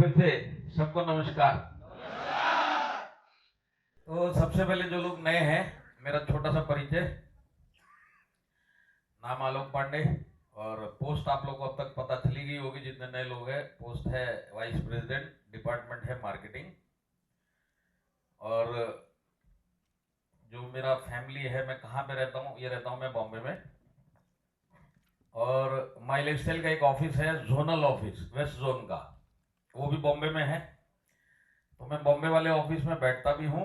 फिर से सबको नमस्कार। तो सबसे पहले जो लोग नए हैं, मेरा छोटा सा परिचय। नाम आलोक पांडे और पोस्ट आप लोगों को अब तक पता चली गई होगी जितने नए लोग हैं। पोस्ट है वाइस प्रेसिडेंट, डिपार्टमेंट है मार्केटिंग। और जो मेरा फैमिली है, मैं कहाँ पे रहता हूँ, ये रहता हूँ मैं बॉम्बे में। और माई लाइफस्टाइल का एक ऑफिस है, जोनल ऑफिस वेस्ट जोन का, वो भी बॉम्बे में है। तो मैं बॉम्बे वाले ऑफिस में बैठता भी हूँ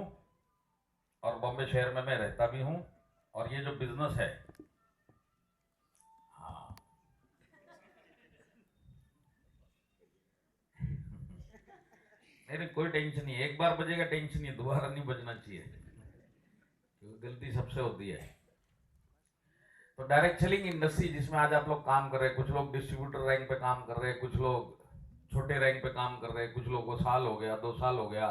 और बॉम्बे शहर में मैं रहता भी हूँ। और ये जो बिजनेस है, हाँ नहीं कोई टेंशन नहीं, एक बार बजेगा टेंशन नहीं, दोबारा नहीं बजना चाहिए क्योंकि गलती सबसे होती है। तो डायरेक्ट सेलिंग इंडस्ट्री जिसमें आज आप लोग काम कर रहे हैं, कुछ लोग डिस्ट्रीब्यूटर रैंक पे काम कर रहे हैं, कुछ लोग छोटे रैंक पे काम कर रहे हैं, कुछ लोगों को साल हो गया, 2 साल हो गया,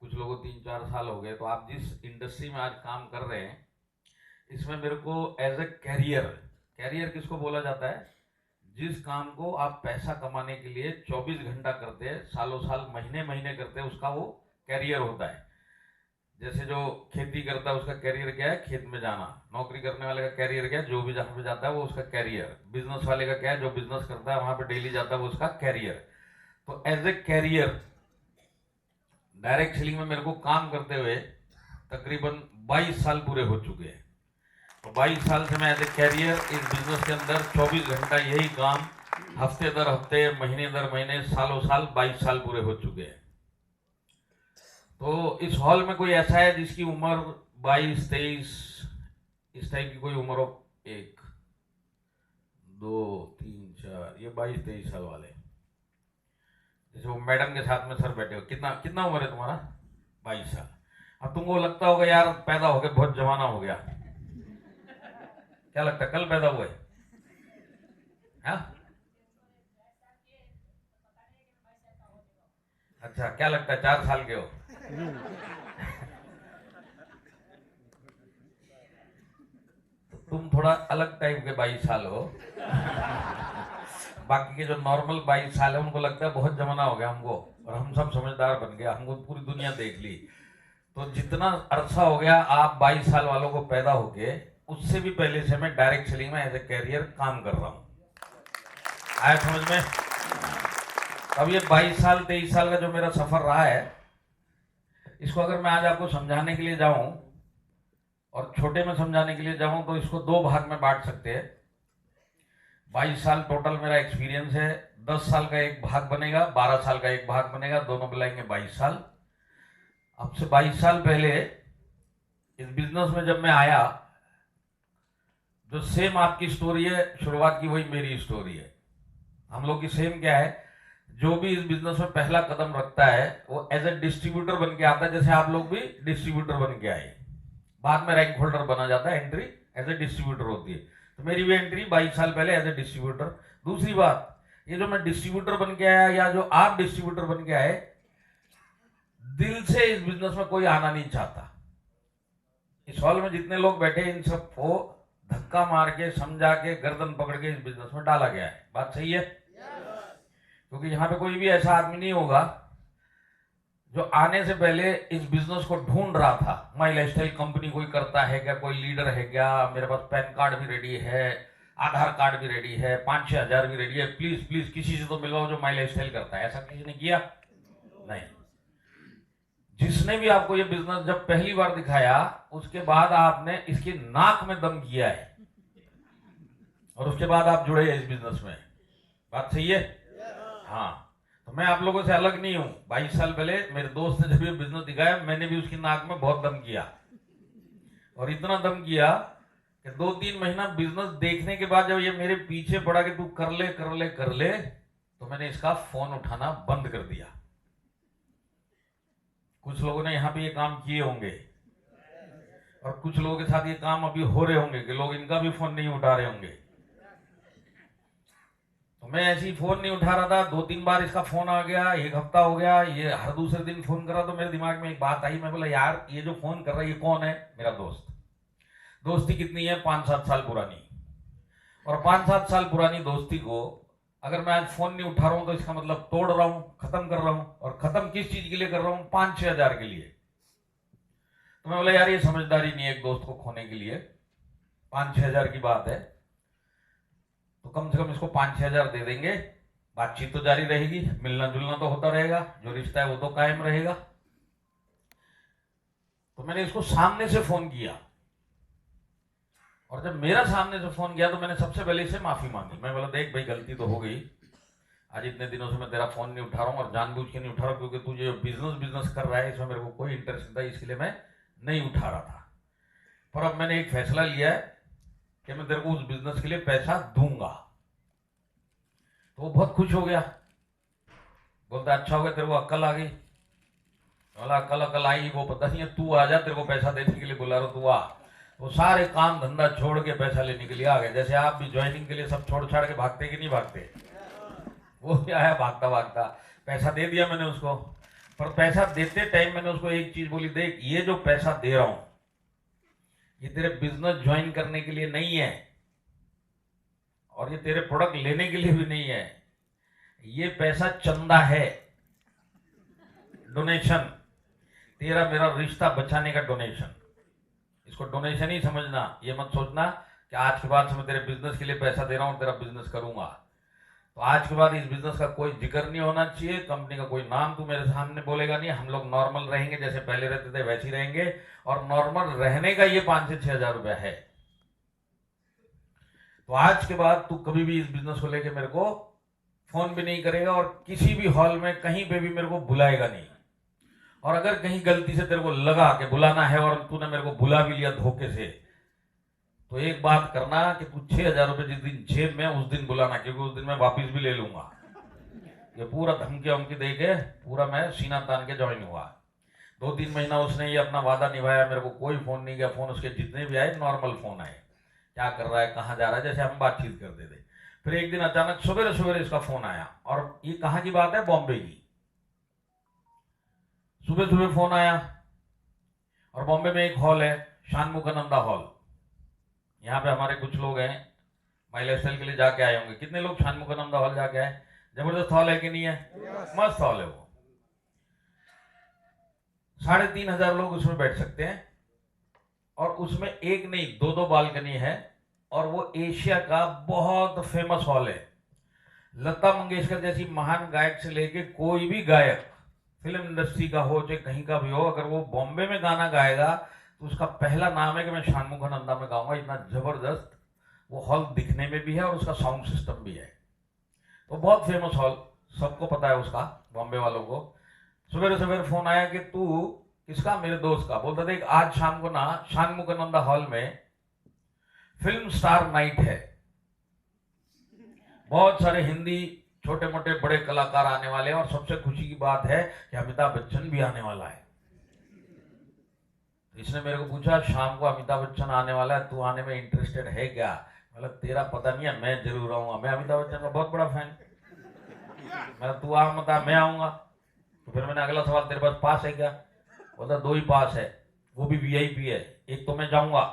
कुछ लोगों को 3-4 साल हो गए। तो आप जिस इंडस्ट्री में आज काम कर रहे हैं, इसमें मेरे को एज ए कैरियर, कैरियर किसको बोला जाता है? जिस काम को आप पैसा कमाने के लिए 24 घंटा करते हैं, सालों साल, महीने महीने करते हैं, उसका वो कैरियर होता है। जैसे जो खेती करता है उसका कैरियर क्या है? खेत में जाना। नौकरी करने वाले का कैरियर क्या है? जो भी जहां पे जाता है वो उसका कैरियर। बिजनेस वाले का क्या है? जो बिजनेस करता है वहां पे डेली जाता है वो उसका कैरियर। तो as a career direct selling में मेरे को काम करते हुए तकरीबन 22 साल पूरे हो चुके हैं। तो 22 साल से मैं एज ए कैरियर इस बिजनेस के अंदर 24 घंटा यही काम, हफ्ते दर हफ्ते, महीने दर महीने, सालों साल, 22 साल पूरे हो चुके हैं। तो इस हॉल में कोई ऐसा है जिसकी उम्र 22-23 इस टाइप की कोई उम्र हो? 1 2 3 4, ये 22-23 साल वाले। जैसे वो मैडम के साथ में सर बैठे हो, कितना कितना उम्र है तुम्हारा? 22 साल। अब तुमको लगता होगा यार पैदा हो गया, बहुत जमाना हो गया। क्या लगता है, कल पैदा हुए? हाँ? अच्छा, क्या लगता है 4 साल के हो? तो तुम थोड़ा अलग टाइप के 22 साल हो। बाकी के जो नॉर्मल 22 साल है उनको लगता है बहुत जमाना हो गया हमको, और हम सब समझदार बन गए, हमको पूरी दुनिया देख ली। तो जितना अरसा हो गया आप 22 साल वालों को पैदा होके, उससे भी पहले से मैं डायरेक्ट सेलिंग में एज ए कैरियर काम कर रहा हूं। आया समझ में? अब ये 22 साल 23 साल का जो मेरा सफर रहा है, इसको अगर मैं आज आपको समझाने के लिए जाऊं और छोटे में समझाने के लिए जाऊं तो इसको 2 भाग में बांट सकते हैं। 22 साल टोटल मेरा एक्सपीरियंस है, 10 साल का एक भाग बनेगा, 12 साल का एक भाग बनेगा, दोनों मिलाएंगे 22 साल। अब से 22 साल पहले इस बिजनेस में जब मैं आया, जो सेम आपकी स्टोरी है शुरुआत की, वही मेरी स्टोरी है। हम लोग की सेम क्या है, जो भी इस बिजनेस में पहला कदम रखता है वो एज ए डिस्ट्रीब्यूटर बन के आता है। जैसे आप लोग भी डिस्ट्रीब्यूटर बन के आए, बाद में रैंक होल्डर बना जाता है, एंट्री एज ए डिस्ट्रीब्यूटर होती है। तो मेरी भी एंट्री 22 साल पहले एज ए डिस्ट्रीब्यूटर। दूसरी बात, ये जो मैं डिस्ट्रीब्यूटर बन के आया या जो आप डिस्ट्रीब्यूटर बन के आए, दिल से इस बिजनेस में कोई आना नहीं चाहता। इस हॉल में जितने लोग बैठे इन सबको धक्का मार के, समझा के, गर्दन पकड़ के इस बिजनेस में डाला गया है। बात सही है? क्योंकि यहाँ पे कोई भी ऐसा आदमी नहीं होगा जो आने से पहले इस बिजनेस को ढूंढ रहा था। माई लाइफस्टाइल कंपनी कोई करता है क्या, कोई लीडर है क्या, मेरे पास पैन कार्ड भी रेडी है, आधार कार्ड भी रेडी है, 5-6 हजार भी रेडी है, प्लीज प्लीज किसी से तो मिलवाओ जो माई लाइफस्टाइल करता है। ऐसा किसी ने किया? नहीं। जिसने भी आपको ये बिजनेस जब पहली बार दिखाया, उसके बाद आपने इसकी नाक में दम किया है और उसके बाद आप जुड़े हैं इस बिजनेस में। बात सही है? हाँ। तो मैं आप लोगों से अलग नहीं हूं। 22 साल पहले मेरे दोस्त ने जब ये बिजनेस दिखाया, मैंने भी उसकी नाक में बहुत दम किया, और इतना दम किया कि 2-3 महीना बिजनेस देखने के बाद जब ये मेरे पीछे पड़ा कि तू कर ले कर ले कर ले, तो मैंने इसका फोन उठाना बंद कर दिया। कुछ लोगों ने यहाँ पे ये काम किए होंगे और कुछ लोगों के साथ ये काम अभी हो रहे होंगे कि लोग इनका भी फोन नहीं उठा रहे होंगे। तो मैं ऐसे ही फोन नहीं उठा रहा था, 2-3 बार इसका फोन आ गया, 1 हफ्ता हो गया, ये हर दूसरे दिन फोन कर रहा। तो मेरे दिमाग में एक बात आई, मैं बोला यार ये जो फोन कर रहा है ये कौन है? मेरा दोस्त। दोस्ती कितनी है? 5-7 साल पुरानी। और 5-7 साल पुरानी दोस्ती को अगर मैं आज फोन नहीं उठा रहा हूं तो इसका मतलब तोड़ रहा हूं, खत्म कर रहा हूं। और खत्म किस चीज के लिए कर रहा हूं? 5-6 हजार के लिए। तो मैं बोला यार ये समझदारी नहीं है एक दोस्त को खोने के लिए। 5-6 हजार की बात है तो कम से कम इसको 5-6 हजार दे देंगे, बातचीत तो जारी रहेगी, मिलना जुलना तो होता रहेगा, जो रिश्ता है वो तो कायम रहेगा। तो मैंने इसको सामने से फोन किया, और जब मेरा सामने से फोन किया तो मैंने सबसे पहले इसे माफी मांगी। मैं बोला देख भाई गलती तो हो गई, आज इतने दिनों से मैं तेरा फोन नहीं उठा रहा हूँ और जानबूझ के नहीं उठा रहा हूँ, क्योंकि तू जो बिजनेस कर रहा है इसमें मेरे को कोई इंटरेस्ट नहीं था, इसके लिए मैं नहीं उठा रहा था। पर अब मैंने एक फैसला लिया है कि मैं तेरे को उस बिजनेस के लिए पैसा दूंगा। तो वो बहुत खुश हो गया, बोलता अच्छा हो गया तेरे को अक्ल आ गई। बोला अक्ल आई, वो पता नहीं है, तू आ जा, तेरे को पैसा देने के लिए बुला रहा, तू आ। वो सारे काम धंधा छोड़ के पैसा लेने के लिए आ गए। जैसे आप भी ज्वाइनिंग के लिए सब छोड़ छाड़ के भागते कि नहीं भागते, वो भी आया भागता भागता। पैसा दे दिया मैंने उसको, पर पैसा देते टाइम मैंने उसको एक चीज बोली, देख ये जो पैसा दे रहा हूं ये तेरे बिजनेस ज्वाइन करने के लिए नहीं है, और ये तेरे प्रोडक्ट लेने के लिए भी नहीं है, ये पैसा चंदा है, डोनेशन, तेरा मेरा रिश्ता बचाने का डोनेशन। इसको डोनेशन ही समझना, ये मत सोचना कि आज के बाद से मैं तेरे बिजनेस के लिए पैसा दे रहा हूं, तेरा बिजनेस करूंगा। तो आज के बाद इस बिजनेस का कोई जिक्र नहीं होना चाहिए, कंपनी का कोई नाम तू मेरे सामने बोलेगा नहीं, हम लोग नॉर्मल रहेंगे, जैसे पहले रहते थे वैसे ही रहेंगे, और नॉर्मल रहने का ये 5 से 6 हजार रुपया है। तो आज के बाद तू कभी भी इस बिजनेस को लेके मेरे को फोन भी नहीं करेगा, और किसी भी हॉल में कहीं पे भी मेरे को बुलाएगा नहीं। और अगर कहीं गलती से तेरे को लगा कि बुलाना है और तूने मेरे को बुला भी लिया धोखे से, तो एक बात करना कि तू 6,000 रुपए जिस दिन जेब में उस दिन बुलाना, क्योंकि उस दिन मैं वापिस भी ले लूंगा। ये पूरा धमकी वमकी दे के पूरा मैं सीना तान के ज्वाइन हुआ। 2-3 महीना उसने ये अपना वादा निभाया, मेरे को कोई फोन नहीं किया। फोन उसके जितने भी आए नॉर्मल फोन आए, क्या कर रहा है, कहाँ जा रहा है, जैसे हम बातचीत करते थे। फिर एक दिन अचानक सवेरे सवेरे इसका फोन आया, और ये कहाँ की बात है, बॉम्बे की। सुबह सुबह फोन आया, और बॉम्बे में एक हॉल है शानमुखानंदा हॉल, यहाँ पे हमारे कुछ लोग हैं माई लाइफस्टाइल के लिए जाके आए होंगे। कितने लोग शानमुखानंदा हॉल जाके आए? जबरदस्त हॉल है कि नहीं है? मस्त हॉल है वो। 3,500 लोग उसमें बैठ सकते हैं, और उसमें एक नहीं 2-2 बालकनी है, और वो एशिया का बहुत फेमस हॉल है। लता मंगेशकर जैसी महान गायक से लेके कोई भी गायक फिल्म इंडस्ट्री का हो चाहे कहीं का भी हो, अगर वो बॉम्बे में गाना गाएगा तो उसका पहला नाम है कि मैं शानमुखानंदा में गाऊंगा। इतना जबरदस्त वो हॉल दिखने में भी है, और उसका साउंड सिस्टम भी है। तो बहुत फेमस हॉल, सबको पता है उसका, बॉम्बे वालों को। सवेरे सवेरे फोन आया कि तू किसका? मेरे दोस्त का। बोलता देख आज शाम को ना शानमुखानंदा हॉल में फिल्म स्टार नाइट है, बहुत सारे हिंदी छोटे मोटे बड़े कलाकार आने वाले हैं, और सबसे खुशी की बात है कि अमिताभ बच्चन भी आने वाला है। इसने मेरे को पूछा शाम को अमिताभ बच्चन आने वाला है, तू आने में इंटरेस्टेड है क्या? मतलब तेरा पता नहीं है, मैं जरूर आऊंगा, मैं अमिताभ बच्चन का बहुत बड़ा फैन। मैं तू आ मत, मैं आऊंगा। तो फिर मैंने अगला सवाल, तेरे पास पास है क्या? बोलता 2 ही पास है, वो भी वीआईपी है, एक तो मैं जाऊंगा,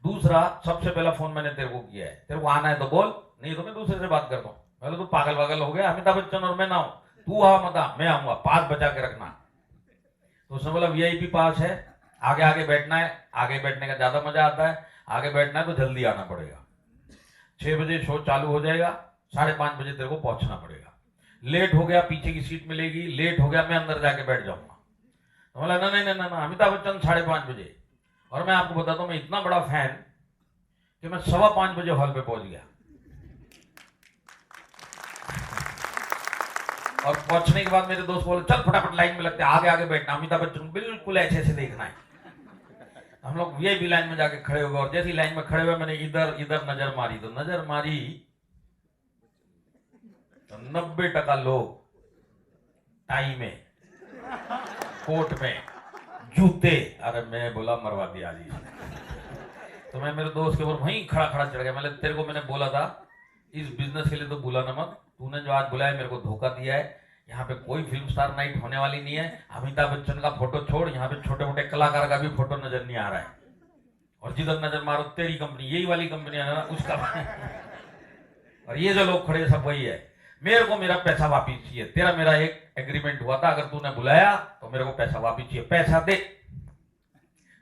दूसरा सबसे पहला फोन मैंने तेरे को किया है, तेरे को आना है तो बोल, नहीं तो मैं दूसरे से बात करता हूँ। पहले तू पागल वागल हो गया? अमिताभ बच्चन और मैं ना हूं, तू आ मत आ, मैं आऊंगा, पास बचा के रखना। तो उसने बोला वीआईपी पास है, आगे आगे बैठना है, आगे बैठने का ज्यादा मजा आता है, आगे बैठना है तो जल्दी आना पड़ेगा। 6 बजे शो चालू हो जाएगा, 5:30 बजे तेरे को पहुंचना पड़ेगा। लेट हो गया पीछे की सीट मिलेगी, लेट हो गया मैं अंदर जाके बैठ जाऊंगा। तो बोला ना नहीं नहीं ना, अमिताभ बच्चन 5:30 बजे। और मैं आपको बताता हूं, मैं इतना बड़ा फैन कि मैं 5:15 बजे हॉल पे पहुंच गया, और पहुंचने के बाद मेरे दोस्त बोले चल फटाफट लाइन में लगते, आगे आगे बैठना, अमिताभ बच्चन बिल्कुल ऐसे ऐसे देखना है। हम लोग वीआईपी लाइन में जाके खड़े हो गए, और जैसी लाइन में खड़े हुए मैंने इधर इधर नजर मारी, तो नजर मारी तो 90% लोग टाई में, कोट में, जूते। अरे मैं बोला मरवा दिया जी। तो मैं मेरे दोस्त के ऊपर वहीं खड़ा खड़ा चढ़ गया। मैंने तेरे को मैंने बोला था इस बिजनेस के लिए तो बुलाना मत, तूने जो आज बुलाया मेरे को धोखा दिया है। यहाँ पे कोई फिल्म स्टार नाइट होने वाली नहीं है, अमिताभ बच्चन का फोटो छोड़, यहाँ पे छोटे मोटे कलाकार का भी फोटो नजर नहीं आ रहा है, और जिधर नजर मारो तेरी कंपनी, यही वाली कंपनी है ना उसका। और ये जो लोग खड़े सब वही है। मेरे को मेरा पैसा वापिस चाहिए, तेरा मेरा एक एग्रीमेंट हुआ था, अगर तूने बुलाया तो मेरे को पैसा वापिस चाहिए, पैसा दे।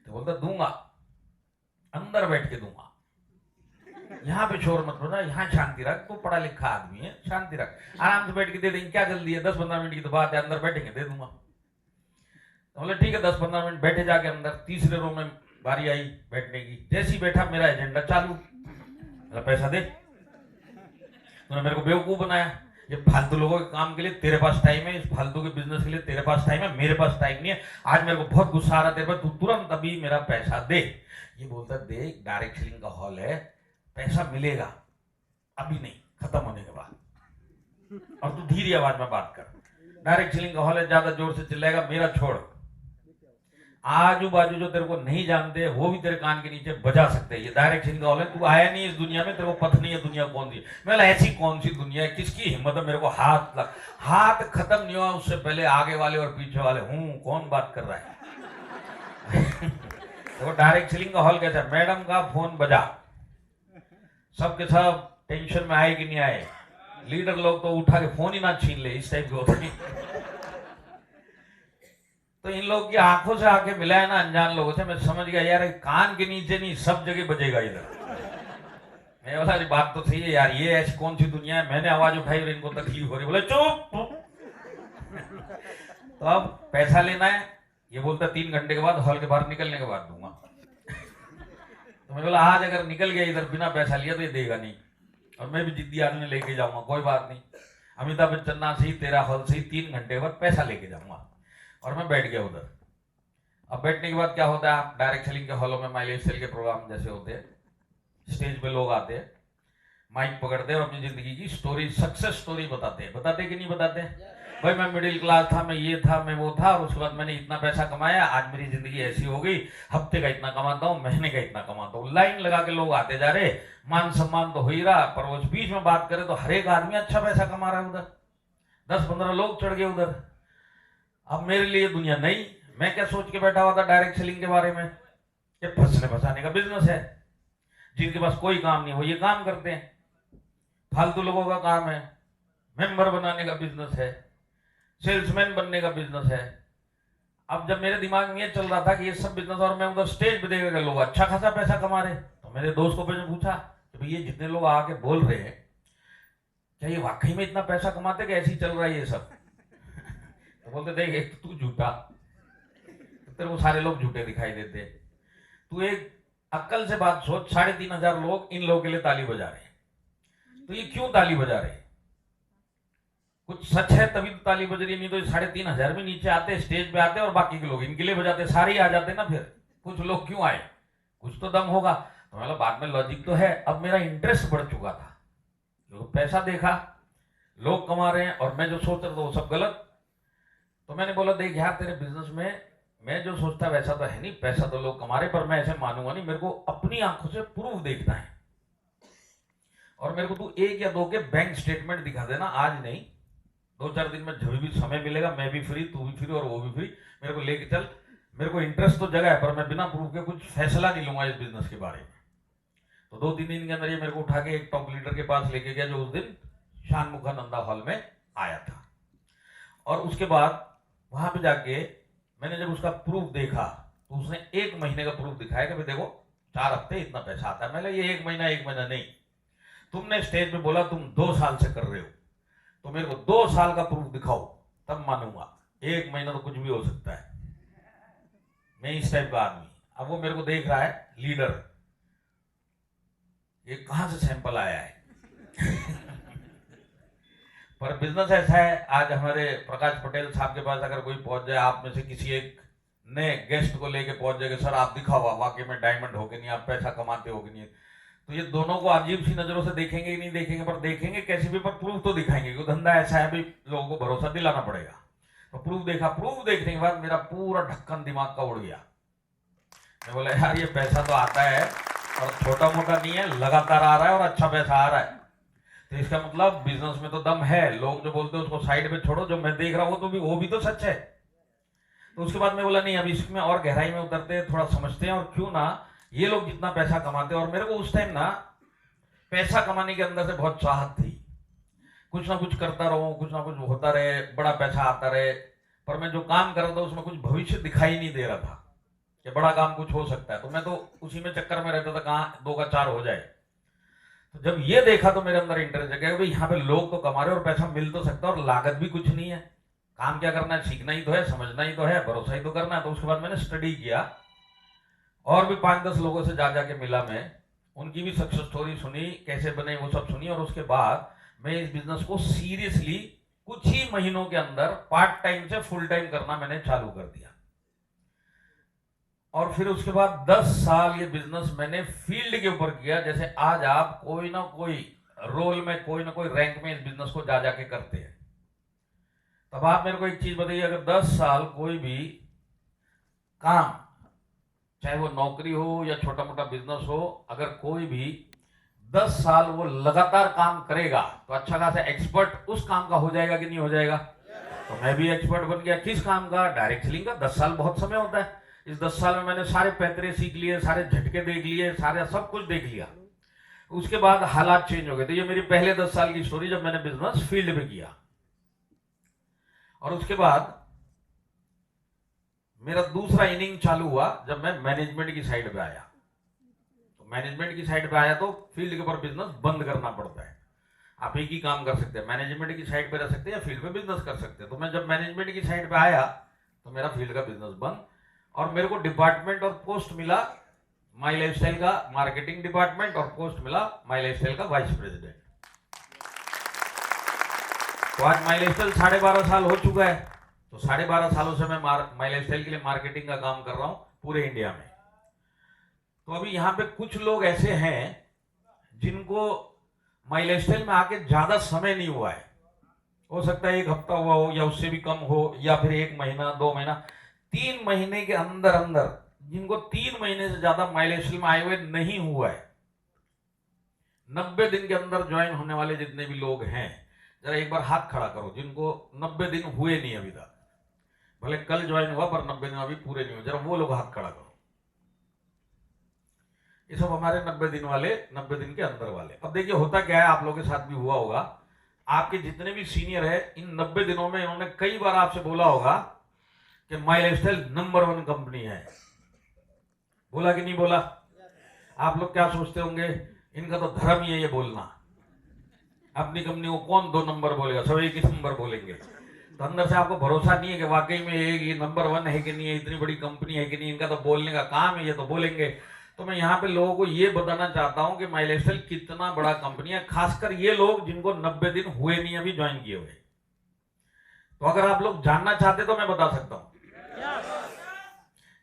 तो बोलता दूंगा, अंदर बैठ के दूंगा, यहाँ पे शोर मत बना, यहाँ शांति रख, तू पढ़ा लिखा आदमी है, शांति रख, आराम से बैठ के दे देंगे, क्या जल्दी है, 10-15 मिनट की तो बात है, अंदर बैठेंगे दे दूंगा। तो बोले ठीक है, 10-15 मिनट बैठे, जाके अंदर तीसरे रूम में बारी आई बैठने की, जैसे ही बैठा मेरा एजेंडा चालू, पैसा दे, तूने मेरे को बेवकूफ बनाया, ये फालतू लोगों के काम के लिए तेरे पास टाइम है, इस फालतू के बिजनेस के लिए तेरे पास टाइम है, मेरे पास टाइम नहीं है, आज मेरे को बहुत गुस्सा आ रहा है तेरे पर, तू तुरंत अभी मेरा पैसा दे। ये बोलता देख डायरेक्ट सेलिंग का हॉल है, पैसा मिलेगा, अभी नहीं, खत्म होने के बाद, और तू धीरे आवाज में बात कर, डायरेक्ट सेलिंग का हॉल है, ज्यादा जोर से चिल्लाएगा मेरा छोड़, आजू बाजू जो तेरे को नहीं जानते वो भी तेरे कान के नीचे बजा सकते हैं, ये डायरेक्ट सेलिंग का हॉल है, तू आया नहीं इस दुनिया में, तेरे को पता नहीं है दुनिया कौन सी, मैं ऐसी कौन सी दुनिया है, किसकी हिम्मत है मेरे को हाथ लग, हाथ खत्म नहीं हुआ उससे पहले आगे वाले और पीछे वाले कौन बात कर रहा है। तो डायरेक्ट सेलिंग का हॉल कैसा, मैडम का फोन बजा, सबके सब टेंशन में आए कि नहीं आए, लीडर लोग तो उठा के फोन ही ना छीन ले, इस टाइप के होते नहीं। तो इन लोग की आंखों से आके मिलाया ना अनजान लोगों से, मैं समझ गया यार कान के नीचे नहीं सब जगह बजेगा इधर। मैं बोला बात तो सही है यार, ये ऐसी कौन सी दुनिया है, मैंने आवाज उठाई और इनको तकलीफ हो रही, बोले चुप। तो अब पैसा लेना है, ये बोलता 3 घंटे के बाद, हॉल के बाहर निकलने के बाद दूंगा। तो मैं बोला आज अगर निकल गया इधर बिना पैसा लिया तो ये देगा नहीं, और मैं भी जिद्दी आदमी लेके जाऊंगा, कोई बात नहीं, अमिताभ बच्चन ना सही तेरा हॉल सही, 3 घंटे के बाद पैसा लेके जाऊंगा। और मैं बैठ गया उधर। अब बैठने के बाद क्या होता है, आप डायरेक्ट सेलिंग के हॉलों में माइलेज सेल के प्रोग्राम जैसे होते हैं, स्टेज पे लोग आते हैं, माइक पकड़ते हैं और अपनी जिंदगी की स्टोरी, सक्सेस स्टोरी बताते कि नहीं बताते? भाई मैं मिडिल क्लास था, मैं ये था, मैं वो था, और उसके बाद मैंने इतना पैसा कमाया, आज मेरी जिंदगी ऐसी हो गई, हफ्ते का इतना कमाता हूँ, महीने का इतना कमाता हूँ, लाइन लगा के लोग आते जा रहे, मान सम्मान तो हो ही रहा, पर वो बीच में बात करे तो हर एक आदमी अच्छा पैसा कमा रहा है उधर, 10-15 लोग चढ़ गए उधर। अब मेरे लिए दुनिया नहीं, मैं क्या सोच के बैठा हुआ था डायरेक्ट सेलिंग के बारे में, ये फंसने फंसाने का बिजनेस है, जिनके पास कोई काम नहीं वो ये काम करते हैं, फालतू लोगों का काम है, मेंबर बनाने का बिजनेस है, सेल्समैन बनने का बिजनेस है। अब जब मेरे दिमाग में ये चल रहा था कि ये सब बिजनेस, और मैं उधर स्टेज पे देखा लोग अच्छा खासा पैसा कमा रहे, तो मेरे दोस्त को मैंने पूछा कि भाई ये जितने लोग आके बोल रहे हैं क्या ये वाकई में इतना पैसा कमाते कि ऐसे ही चल रहा है ये सब? तो बोलते देख एक तू झूठा, तेरे को सारे लोग झूठे दिखाई देते, तू एक अक्ल से बात सोच, 3500 लोग इन लोगों के लिए ताली बजा रहे हैं, तो ये क्यों ताली बजा रहे हैं? कुछ सच है तभी तो ताली बज रही, नहीं तो 3500 भी नीचे आते, स्टेज पे आते और बाकी के लोग इनके लिए बजाते, सारे ही आ जाते ना, फिर कुछ लोग क्यों आए, कुछ तो दम होगा। तो मतलब बाद में लॉजिक तो है, अब मेरा इंटरेस्ट बढ़ चुका था, जो पैसा देखा लोग कमा रहे हैं और मैं जो सोच रहा था वो सब गलत। तो मैंने बोला देख यार तेरे बिजनेस में मैं जो सोचता वैसा तो है नहीं, पैसा तो लोग कमा रहे, पर मैं ऐसे मानूंगा नहीं, मेरे को अपनी आंखों से प्रूफ देखना है, और मेरे को तू 1 या 2 के बैंक स्टेटमेंट दिखा देना, आज नहीं 2-4 दिन में जब भी समय मिलेगा, मैं भी फ्री, तू भी फ्री और वो भी फ्री, मेरे को लेके चल, मेरे को इंटरेस्ट तो जगह है, पर मैं बिना प्रूफ के कुछ फैसला नहीं लूंगा इस बिजनेस के बारे में। तो 2-3 दिन के अंदर ये मेरे को उठा के एक टॉप लीडर के पास लेके गया, जो उस दिन शानमुखानंदा हॉल में आया था, और उसके बाद वहां पे जाके मैंने जब उसका प्रूफ देखा तो उसने 1 महीने का प्रूफ दिखाया कि भाई देखो 4 हफ्ते इतना पैसा आता है। मैंने ये 1 महीना नहीं, तुमने स्टेज पे बोला तुम 2 साल से कर रहे हो, तो मेरे को 2 साल का प्रूफ दिखाओ तब मानूंगा, 1 महीना तो कुछ भी हो सकता है, मैं इस टाइप का आदमी। अब वो मेरे को देख रहा है लीडर, ये कहां से सैंपल आया है। पर बिजनेस ऐसा है, आज हमारे प्रकाश पटेल साहब के पास अगर कोई पहुंच जाए, आप में से किसी एक नए गेस्ट को लेके पहुंच जाएगा, सर आप दिखाओ वाकई में डायमंड हो कि नहीं, आप पैसा कमाते हो कि नहीं, तो ये दोनों को अजीब सी नजरों से देखेंगे ही नहीं देखेंगे, पर देखेंगे कैसे भी, पर प्रूफ तो दिखाएंगे, क्योंकि धंधा ऐसा है भी लोगों को भरोसा दिलाना पड़ेगा। तो प्रूफ देखा, प्रूफ देखने के बाद मेरा पूरा ढक्कन दिमाग का उड़ गया। मैं बोला यार ये पैसा तो आता है और छोटा मोटा नहीं है, लगातार आ रहा है और अच्छा पैसा आ रहा है, तो इसका मतलब बिजनेस में तो दम है। लोग जो बोलते हैं उसको साइड में छोड़ो, जो मैं देख रहा हूँ तो भी वो भी तो सच है। तो उसके बाद मैं बोला नहीं, अब इसमें और गहराई में उतरते हैं, थोड़ा समझते हैं, और क्यों ना ये लोग जितना पैसा कमाते हैं, और मेरे को उस टाइम ना पैसा कमाने के अंदर से बहुत चाहत थी, कुछ ना कुछ करता रहूं, कुछ ना कुछ होता रहे, बड़ा पैसा आता रहे, पर मैं जो काम कर रहा था उसमें कुछ भविष्य दिखाई नहीं दे रहा था कि बड़ा काम कुछ हो सकता है। तो मैं तो उसी में चक्कर में रहता था, कहाँ 2 का 4 हो जाए। तो जब ये देखा तो मेरे अंदर इंटरेस्ट जगह, भाई यहाँ पे लोग तो कमा रहे और पैसा मिल तो सकता है और लागत भी कुछ नहीं है, काम क्या करना है, सीखना ही तो है, समझना ही तो है, भरोसा ही तो करना है। तो उसके बाद मैंने स्टडी किया और भी 5-10 लोगों से जा जाके मिला, मैं उनकी भी सक्सेस स्टोरी सुनी, कैसे बने वो सब सुनी। और उसके बाद मैं इस बिजनेस को सीरियसली कुछ ही महीनों के अंदर पार्ट टाइम से फुल टाइम करना मैंने चालू कर दिया। और फिर उसके बाद 10 साल ये बिजनेस मैंने फील्ड के ऊपर किया। जैसे आज आप कोई ना कोई रोल में, कोई ना कोई रैंक में इस बिजनेस को जा जाके करते हैं। तब आप मेरे को एक चीज बताइए, अगर 10 साल कोई भी काम, चाहे वो नौकरी हो या छोटा मोटा बिजनेस हो, अगर कोई भी 10 साल वो लगातार काम करेगा तो अच्छा खासा एक्सपर्ट उस काम का हो जाएगा कि नहीं हो जाएगा? तो मैं भी एक्सपर्ट बन गया। किस काम का? डायरेक्ट सेलिंग का। 10 साल बहुत समय होता है। इस 10 साल में मैंने सारे पैतरे सीख लिए, सारे झटके देख लिए, सारे सब कुछ देख लिया। उसके बाद हालात चेंज हो गए। तो ये मेरी पहले 10 साल की स्टोरी, जब मैंने बिजनेस फील्ड में किया। और उसके बाद मेरा दूसरा इनिंग चालू हुआ जब मैं मैनेजमेंट की साइड पे आया। तो मैनेजमेंट की साइड पे आया तो फील्ड के ऊपर बिजनेस बंद करना पड़ता है। आप एक ही काम कर सकते हैं, मैनेजमेंट की साइड पे रह सकते हैं या फील्ड पे बिजनेस कर सकते हैं। तो मैं जब मैनेजमेंट की साइड पे आया तो मेरा फील्ड का बिजनेस बंद, और मेरे को डिपार्टमेंट और पोस्ट मिला माई लाइफस्टाइल का मार्केटिंग डिपार्टमेंट, और पोस्ट मिला माई लाइफस्टाइल का वाइस प्रेसिडेंट। तो आज माई लाइफस्टाइल 12.5 साल हो चुका है। तो 12.5 सालों से मैं माई लाइफस्टाइल के लिए मार्केटिंग का काम कर रहा हूं पूरे इंडिया में। तो अभी यहाँ पे कुछ लोग ऐसे हैं जिनको माई लाइफस्टाइल में आके ज्यादा समय नहीं हुआ है। हो सकता है 1 हफ्ता हुआ हो या उससे भी कम हो, या फिर 1 महीना 2 महीना। 3 महीने के अंदर अंदर जिनको 3 महीने से ज्यादा माई लाइफस्टाइल में आए हुए नहीं हुआ है, 90 दिन के अंदर ज्वाइन होने वाले जितने भी लोग हैं, जरा एक बार हाथ खड़ा करो जिनको 90 दिन हुए नहीं अभी तक। भले कल ज्वाइन हुआ पर 90 दिन अभी पूरे नहीं हुए, जरा वो लोग हाथ खड़ा करो। ये सब हमारे 90 दिन वाले, 90 दिन के अंदर वाले। अब देखिए होता क्या है, आप लोगों के साथ भी हुआ होगा, आपके जितने भी सीनियर है इन 90 दिनों में इन्होंने कई बार आपसे बोला होगा कि माई लाइफस्टाइल नंबर 1 कंपनी है। बोला कि नहीं बोला? आप लोग क्या सोचते होंगे, इनका तो धर्म ही है ये बोलना, अपनी कंपनी को कौन 2 नंबर बोलेगा, सब एक ही नंबर बोलेंगे। तो अंदर से आपको भरोसा नहीं है कि वाकई में ये नंबर 1 है कि नहीं है, इतनी बड़ी कंपनी है कि नहीं, इनका तो बोलने का काम है, ये तो बोलेंगे। तो मैं यहाँ पे लोगों को ये बताना चाहता हूँ कि माई लाइफस्टाइल कितना बड़ा कंपनी है, खासकर ये लोग जिनको 90 दिन हुए नहीं अभी ज्वाइन किए हुए। तो अगर आप लोग जानना चाहते तो मैं बता सकता हूँ।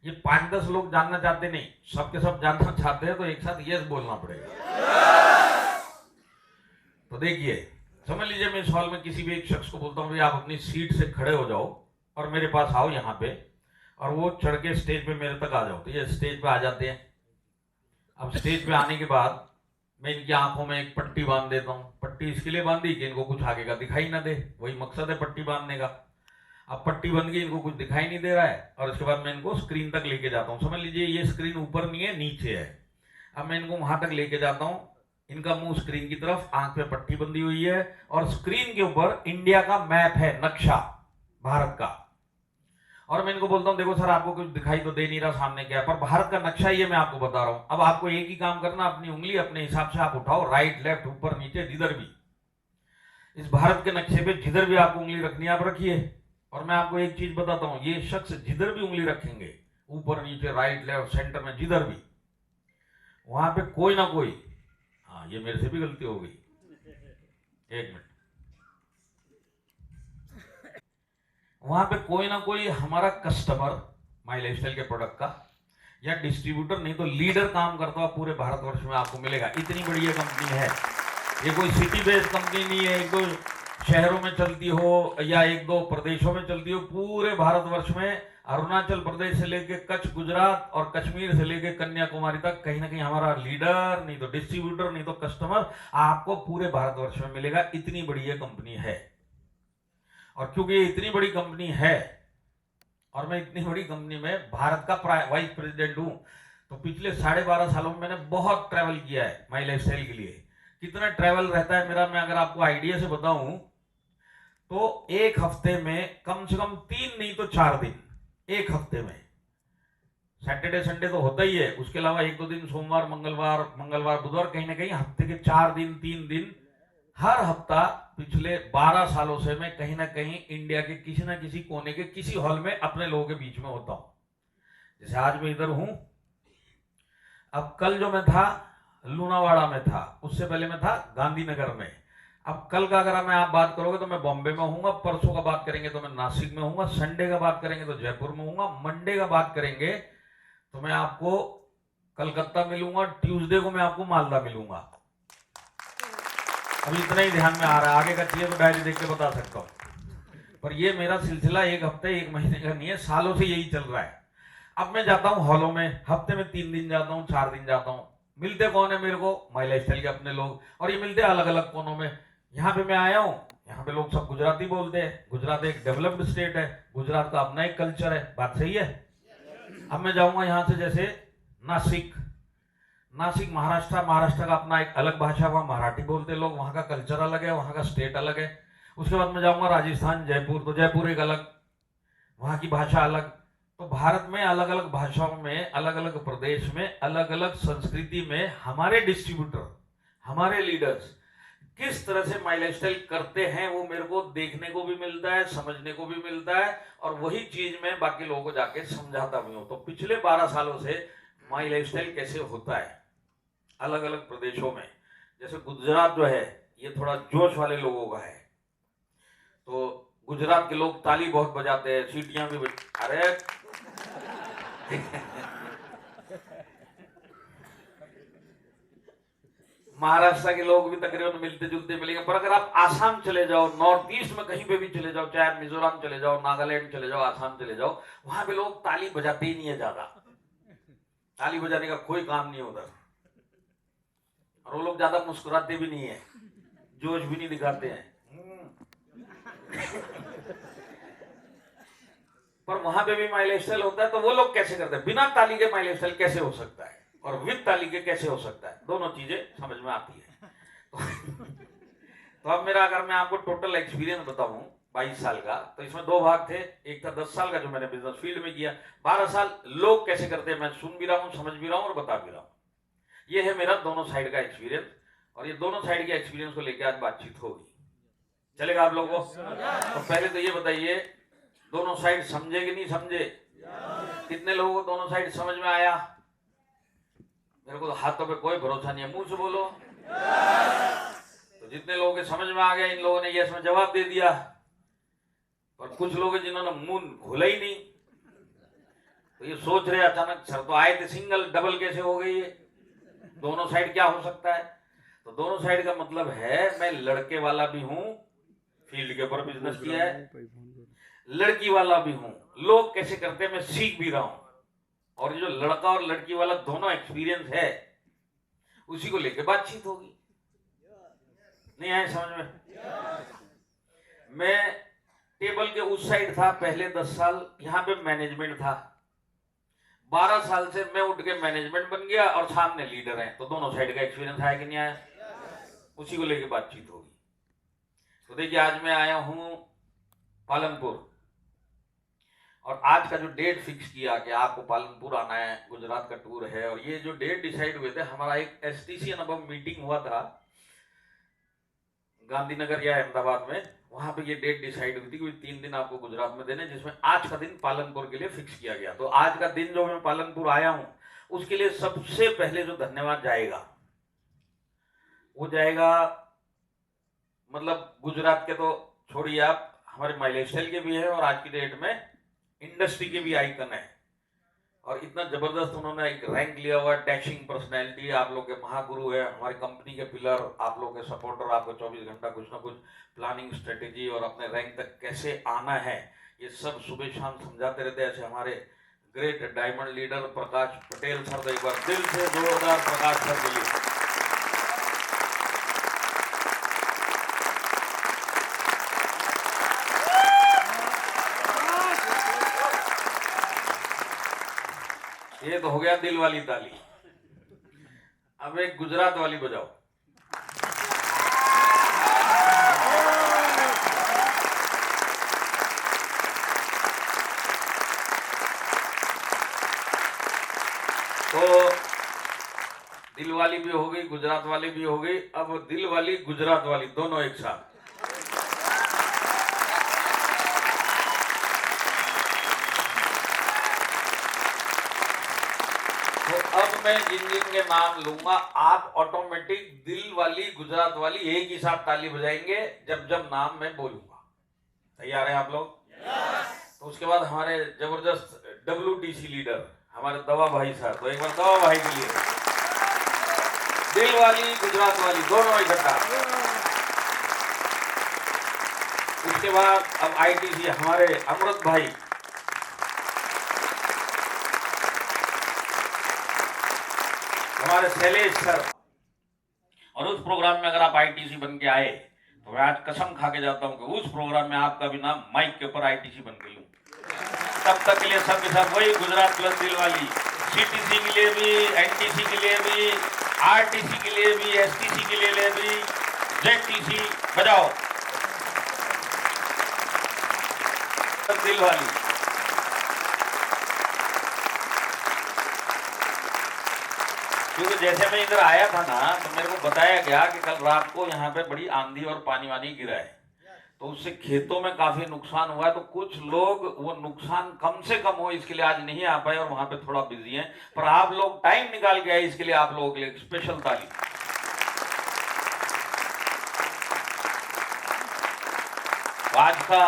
ये 5-10 लोग जानना चाहते नहीं, सबके सब जानना चाहते हैं, तो एक साथ यस बोलना पड़ेगा। तो देखिए, समझ लीजिए मैं इस हॉल में किसी भी एक शख्स को बोलता हूँ भाई आप अपनी सीट से खड़े हो जाओ और मेरे पास आओ यहाँ पे, और वो चढ़ के स्टेज पे मेरे तक आ जाओ। तो ये स्टेज पे आ जाते हैं। अब स्टेज पे आने के बाद मैं इनकी आंखों में एक पट्टी बांध देता हूँ। पट्टी इसके लिए बांधी कि इनको कुछ आगे का दिखाई ना दे, वही मकसद है पट्टी बांधने का। अब पट्टी बंद गई, इनको कुछ दिखाई नहीं दे रहा है, और उसके बाद मैं इनको स्क्रीन तक लेके जाता हूँ। समझ लीजिए ये स्क्रीन ऊपर नहीं है, नीचे है। अब मैं इनको वहां तक लेके जाता हूँ, इनका मुंह स्क्रीन की तरफ, आंख पे पट्टी बंधी हुई है, और स्क्रीन के ऊपर इंडिया का मैप है, नक्शा भारत का। और मैं इनको बोलता हूं देखो सर आपको कुछ दिखाई तो दे नहीं रहा सामने क्या है, पर भारत का नक्शा ये मैं आपको बता रहा हूं। अब आपको एक ही काम करना, अपनी उंगली अपने हिसाब से आप उठाओ, राइट लेफ्ट ऊपर नीचे जिधर भी, इस भारत के नक्शे पे जिधर भी आपको उंगली रखनी है आप रखिए। और मैं आपको एक चीज बताता हूं, ये शख्स जिधर भी उंगली रखेंगे, ऊपर नीचे राइट लेफ्ट सेंटर में जिधर भी, वहां पे कोई ना कोई, हाँ ये मेरे से भी गलती हो गई, 1 मिनट, वहां पे कोई ना कोई हमारा कस्टमर माई लाइफस्टाइल के प्रोडक्ट का या डिस्ट्रीब्यूटर नहीं तो लीडर काम करता हुआ पूरे भारतवर्ष में आपको मिलेगा। इतनी बड़ी ये कंपनी है। ये कोई सिटी बेस्ड कंपनी नहीं है, 1-2 शहरों में चलती हो या 1-2 प्रदेशों में चलती हो। पूरे भारतवर्ष में अरुणाचल प्रदेश से लेके कच्छ गुजरात और कश्मीर से लेके कन्याकुमारी तक कहीं ना कहीं हमारा लीडर नहीं तो डिस्ट्रीब्यूटर नहीं तो कस्टमर आपको पूरे भारतवर्ष में मिलेगा। इतनी बड़ी ये कंपनी है। और क्योंकि ये इतनी बड़ी कंपनी है और मैं इतनी बड़ी कंपनी में भारत का वाइस प्रेसिडेंट हूं, तो पिछले 12.5 सालों में मैंने बहुत ट्रैवल किया है माई लाइफस्टाइल के लिए, कितना ट्रैवल रहता है मेरा, मैं अगर आपको आइडिया से बताऊं तो एक हफ्ते में कम से कम 3 नहीं तो 4 दिन एक हफ्ते में। सैटरडे संडे तो होता ही है, उसके अलावा 1-2 दिन सोमवार मंगलवार बुधवार, कहीं ना कहीं हफ्ते के 4 दिन 3 दिन हर हफ्ता पिछले 12 सालों से मैं कहीं ना कहीं इंडिया के किसी ना किसी कोने के किसी हॉल में अपने लोगों के बीच में होता हूं। जैसे आज मैं इधर हूं, अब कल जो मैं था लूनावाड़ा में था, उससे पहले मैं था गांधीनगर में। अब कल का अगर मैं आप बात करोगे तो मैं बॉम्बे में हूंगा, परसों का बात करेंगे तो मैं नासिक में हूंगा, संडे का बात करेंगे तो जयपुर में हूंगा, मंडे का बात करेंगे तो मैं आपको कलकत्ता मिलूंगा, ट्यूसडे को मैं आपको मालदा मिलूंगा। अभी इतना ही ध्यान में आ रहा है, आगे का चाहिए तो डायरी देख के बता सकता हूं। पर ये मेरा सिलसिला एक हफ्ते 1 महीने का नहीं है, सालों से यही चल रहा है। अब मैं जाता हूं हॉलों में, हफ्ते में 3 दिन जाता हूं, 4 दिन जाता हूं। मिलते कौन है मेरे को? माई लाइफस्टाइल के अपने लोग, और ये मिलते अलग अलग कोनों में। यहाँ पे मैं आया हूँ, यहाँ पे लोग सब गुजराती बोलते हैं। गुजरात एक डेवलप्ड स्टेट है, गुजरात का अपना एक कल्चर है, बात सही है। अब मैं जाऊंगा यहाँ से जैसे नासिक महाराष्ट्र, महाराष्ट्र का अपना एक अलग भाषा, वहाँ मराठी बोलते लोग, वहाँ का कल्चर अलग है, वहाँ का स्टेट अलग है। उसके बाद मैं जाऊंगा राजस्थान जयपुर, तो जयपुर एक अलग, वहाँ की भाषा अलग। तो भारत में अलग अलग भाषाओं में, अलग अलग प्रदेश में, अलग अलग संस्कृति में हमारे डिस्ट्रीब्यूटर, हमारे लीडर्स किस तरह से माई लाइफस्टाइल करते हैं, वो मेरे को देखने को भी मिलता है, समझने को भी मिलता है, और वही चीज मैं बाकी लोगों को जाके समझाता भी हूं। तो पिछले 12 सालों से माई लाइफस्टाइल कैसे होता है अलग अलग प्रदेशों में। जैसे गुजरात जो है ये थोड़ा जोश वाले लोगों का है, तो गुजरात के लोग ताली बहुत बजाते हैं, सीटियां भी अरे महाराष्ट्र के लोग भी तकरीबन मिलते जुलते मिलेंगे। पर अगर आप आसाम चले जाओ, नॉर्थ ईस्ट में कहीं पे भी चले जाओ, चाहे मिजोरम चले जाओ, नागालैंड चले जाओ, आसाम चले जाओ, वहां पे लोग ताली बजाते ही नहीं है ज्यादा। ताली बजाने का कोई काम नहीं है उधर, और वो लोग ज्यादा मुस्कुराते भी नहीं है, जोश भी नहीं दिखाते हैं। पर वहां पे भी माई लाइफस्टाइल होता है, तो वो लोग कैसे करते हैं? बिना ताली के माई लाइफस्टाइल कैसे हो सकता है, और विद ताली के कैसे हो सकता है? दोनों चीजें समझ में आती है। तो अब मेरा अगर मैं आपको टोटल एक्सपीरियंस बताऊं 22 साल का, तो इसमें 2 भाग थे। एक था 10 साल का जो मैंने बिजनेस फील्ड में किया, 12 साल लोग कैसे करते हैं मैं सुन भी रहा हूं, समझ भी रहा हूं और बता भी रहा हूं। ये है मेरा दोनों साइड का एक्सपीरियंस, और ये दोनों साइड के एक्सपीरियंस को लेकर आज बातचीत होगी। चलेगा आप लोगों को? तो पहले तो ये बताइए, दोनों साइड समझे कि नहीं समझे? कितने लोगों को दोनों साइड समझ में आया? मेरे को तो हाथों पे कोई भरोसा नहीं है, मुंह से बोलो। तो जितने लोगों के समझ में आ गया, इन लोगों ने यस में जवाब दे दिया। और कुछ लोग जिन्होंने मुंह खोला ही नहीं, तो ये सोच रहे अचानक सर तो आए थे, सिंगल डबल कैसे हो गई है? दोनों साइड क्या हो सकता है? तो दोनों साइड का मतलब है, मैं लड़के वाला भी हूं, फील्ड के ऊपर बिजनेस किया है, लड़की वाला भी हूं, लोग कैसे करते हैं मैं सीख भी रहा हूं, और जो लड़का और लड़की वाला दोनों एक्सपीरियंस है उसी को लेकर बातचीत होगी। नहीं आए समझ में? मैं टेबल के उस साइड था पहले 10 साल, यहां पे मैनेजमेंट था। 12 साल से मैं उठ के मैनेजमेंट बन गया और सामने लीडर हैं, तो दोनों साइड का एक्सपीरियंस आया कि नहीं आया? उसी को लेकर बातचीत होगी। तो देखिए, आज मैं आया हूं पालनपुर, और आज का जो डेट फिक्स किया कि आपको पालनपुर आना है, गुजरात का टूर है, और ये जो डेट डिसाइड हुए थे, हमारा एक एसटीसी अनुभव मीटिंग हुआ था गांधीनगर या अहमदाबाद में, वहां पे ये डेट डिसाइड हुई थी कि 3 दिन आपको गुजरात में देने, जिसमें आज का दिन पालनपुर के लिए फिक्स किया गया। तो आज का दिन जो मैं पालनपुर आया हूं, उसके लिए सबसे पहले जो धन्यवाद जाएगा वो जाएगा, मतलब गुजरात के तो छोड़िए आप, हमारे माई लाइफस्टाइल के भी है, और आज की डेट में इंडस्ट्री के भी आइकन है, और इतना जबरदस्त उन्होंने एक रैंक लिया हुआ है, डैशिंग पर्सनैलिटी, आप लोग के महागुरु है, हमारी कंपनी के पिलर, आप लोग के सपोर्टर, आपको 24 घंटा कुछ ना कुछ प्लानिंग स्ट्रेटेजी और अपने रैंक तक कैसे आना है, ये सब सुबह शाम समझाते रहते हैं। ऐसे हमारे ग्रेट डायमंड लीडर प्रकाश पटेल सर, तो एक बार दिल से जोरदार प्रकाश सर के लिए। ये तो हो गया दिल वाली ताली। अब एक गुजरात वाली बजाओ। दिल वाली भी हो गई, गुजरात वाली भी हो गई, अब दिल वाली गुजरात वाली दोनों एक साथ। तो अब मैं जिन जिन के नाम लूंगा आप ऑटोमेटिक दिल वाली गुजरात वाली एक ही साथ ताली बजाएंगे जब जब नाम मैं बोलूंगा। तैयार हैं आप लोग? तो उसके बाद हमारे जबरदस्त WTC लीडर हमारे दवा भाई साहब, तो एक बार दवा भाई के लिए दिल वाली गुजरात वाली दोनों इकट्ठा। उसके बाद अब ITC हमारे अमृत भाई, हमारे शैलेश सर। और उस प्रोग्राम में अगर आप ITC बन के आए तो मैं आज कसम खा के जाता हूं कि उस प्रोग्राम में आपका भी नाम माइक के ऊपर ITC बन के लूं। तब तक के लिए सब के सब वही गुजरात प्लस दिल वाली, CTC के लिए भी, NTC के लिए भी, RTC के लिए भी, STC के लिए भी, ZTC बजाओ दिल वाली। क्योंकि जैसे मैं इधर आया था ना तो मेरे को बताया गया कि कल रात को यहाँ पे बड़ी आंधी और पानी वानी गिरा है, तो उससे खेतों में काफी नुकसान हुआ है। तो कुछ लोग वो नुकसान कम से कम हो इसके लिए आज नहीं आ पाए और वहां पे थोड़ा बिजी हैं, पर आप लोग टाइम निकाल के आए, इसके लिए आप लोगों के लिए स्पेशल ताली। तो आज का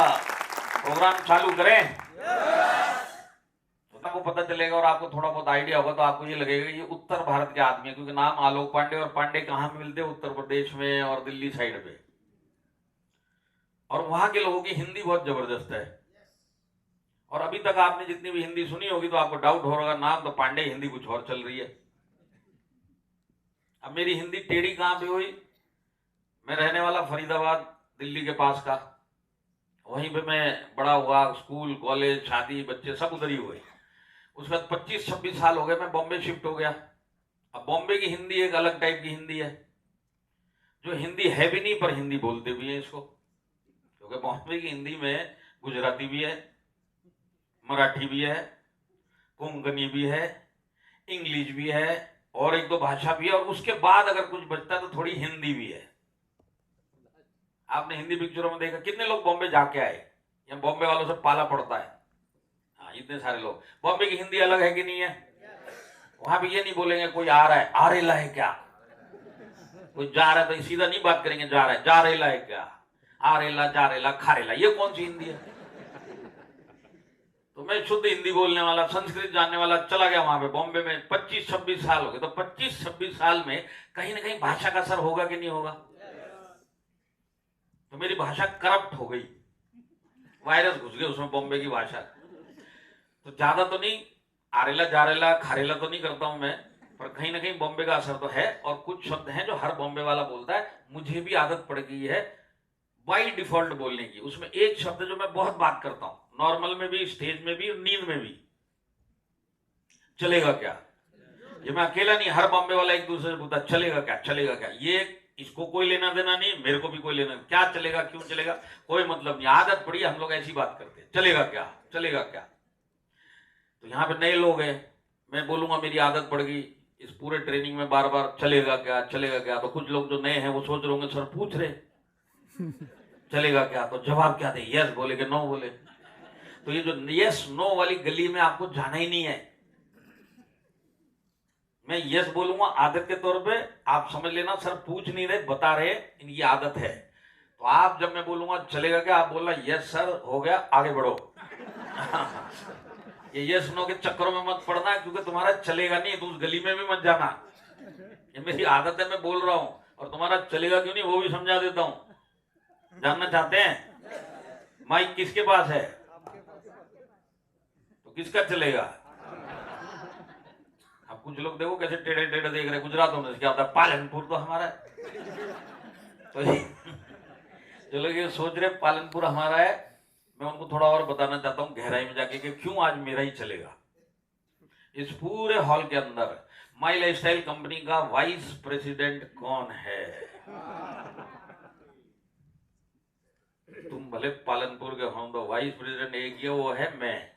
प्रोग्राम चालू करें तो आपको पता चलेगा और आपको थोड़ा बहुत आइडिया होगा, तो आपको ये लगेगा कि ये उत्तर भारत के आदमी है, क्योंकि नाम आलोक पांडे, और पांडे कहाँ मिलते हैं? उत्तर प्रदेश में और दिल्ली साइड पे। और वहां के लोगों की हिंदी बहुत जबरदस्त है। और अभी तक आपने जितनी भी हिंदी सुनी होगी तो आपको डाउट हो रहा नाम तो पांडे, हिंदी कुछ और चल रही है। अब मेरी हिंदी टेढ़ी कहां पे हुई? मैं रहने वाला फरीदाबाद दिल्ली के पास का, वहीं पे मैं बड़ा हुआ, स्कूल कॉलेज शादी बच्चे सब उधर ही हुए। उसके बाद 25-26 साल हो गए मैं बॉम्बे शिफ्ट हो गया। अब बॉम्बे की हिंदी एक अलग टाइप की हिंदी है, जो हिंदी है भी नहीं पर हिंदी बोलते भी हैं इसको, क्योंकि बॉम्बे की हिंदी में गुजराती भी है, मराठी भी है, कोंकणी भी है, इंग्लिश भी है और एक दो भाषा भी है, और उसके बाद अगर कुछ बचता है तो थोड़ी हिंदी भी है। आपने हिंदी पिक्चरों में देखा कितने लोग बॉम्बे जाके आए, या बॉम्बे वालों से पाला पड़ता है? हाँ, इतने सारे लोग। बॉम्बे की हिंदी अलग है कि नहीं है? वहां भी ये नहीं बोलेंगे कोई आ रहा है, आ रेला है क्या, कोई जा रहा है तो सीधा नहीं बात करेंगे, जा रहा है, जा रेला है क्या, आ रेला, जा रेला, खा रेला, ये कौन सी हिंदी है? तो मैं शुद्ध हिंदी बोलने वाला, संस्कृत जानने वाला चला गया वहां पे बॉम्बे में, 25-26 साल हो गए। तो 25-26 साल में कहीं ना कहीं भाषा का असर होगा कि नहीं होगा? तो मेरी भाषा करप्ट हो गई, वायरस घुस गए उसमें बॉम्बे की भाषा। तो ज्यादा तो नहीं आरेला जारेला खारेला तो नहीं करता हूं मैं, पर कहीं ना कहीं बॉम्बे का असर तो है। और कुछ शब्द हैं जो हर बॉम्बे वाला बोलता है, मुझे भी आदत पड़ गई है बाई डिफॉल्ट बोलने की। उसमें एक शब्द जो मैं बहुत बात करता हूं, नॉर्मल में भी, स्टेज में भी और नींद में भी, चलेगा क्या। ये मैं अकेला नहीं, हर बॉम्बे वाला एक दूसरे से पूछता चलेगा क्या, चलेगा क्या। ये इसको कोई लेना देना नहीं, मेरे को भी कोई लेना, क्या चलेगा क्यों चलेगा कोई मतलब नहीं, आदत पड़ी, हम लोग ऐसी बात करते हैं, चलेगा क्या, चलेगा क्या। तो यहाँ पे नए लोग हैं, मैं बोलूंगा मेरी आदत पड़ गई, इस पूरे ट्रेनिंग में बार बार चलेगा क्या, चलेगा क्या। तो कुछ लोग जो नए हैं वो सोच रहे होंगे सर पूछ रहे चलेगा क्या, तो जवाब क्या दे, यस बोले कि नो बोले। तो ये जो यस नो वाली गली में आपको जाना ही नहीं है। मैं यस बोलूंगा आदत के तौर पे, आप समझ लेना सर पूछ नहीं रहे, बता रहे इनकी आदत है। तो आप जब मैं बोलूंगा चलेगा क्या, आप बोलना यस सर हो गया, आगे बढ़ो। ये यस नो के चक्करों में मत पड़ना, क्योंकि तुम्हारा चलेगा नहीं तो उस गली में भी मत जाना। ये मेरी आदत है, मैं बोल रहा हूं, और तुम्हारा चलेगा क्यों नहीं वो भी समझा देता हूं। जानना चाहते हैं माइक किसके पास है? तो किसका चलेगा? अब कुछ लोग देखो कैसे टेढ़े टेढ़े देख रहे, गुजरातों में क्या होता है, पालनपुर तो हमारा है। तो जो लोग ये सोच रहे पालनपुर हमारा है, मैं उनको थोड़ा और बताना चाहता हूं गहराई में जाके कि क्यों आज मेरा ही चलेगा। इस पूरे हॉल के अंदर माई लाइफस्टाइल कंपनी का वाइस प्रेसिडेंट कौन है? तुम भले पालनपुर के हो, तो वाइस प्रेसिडेंट एक ही है, वो है मैं।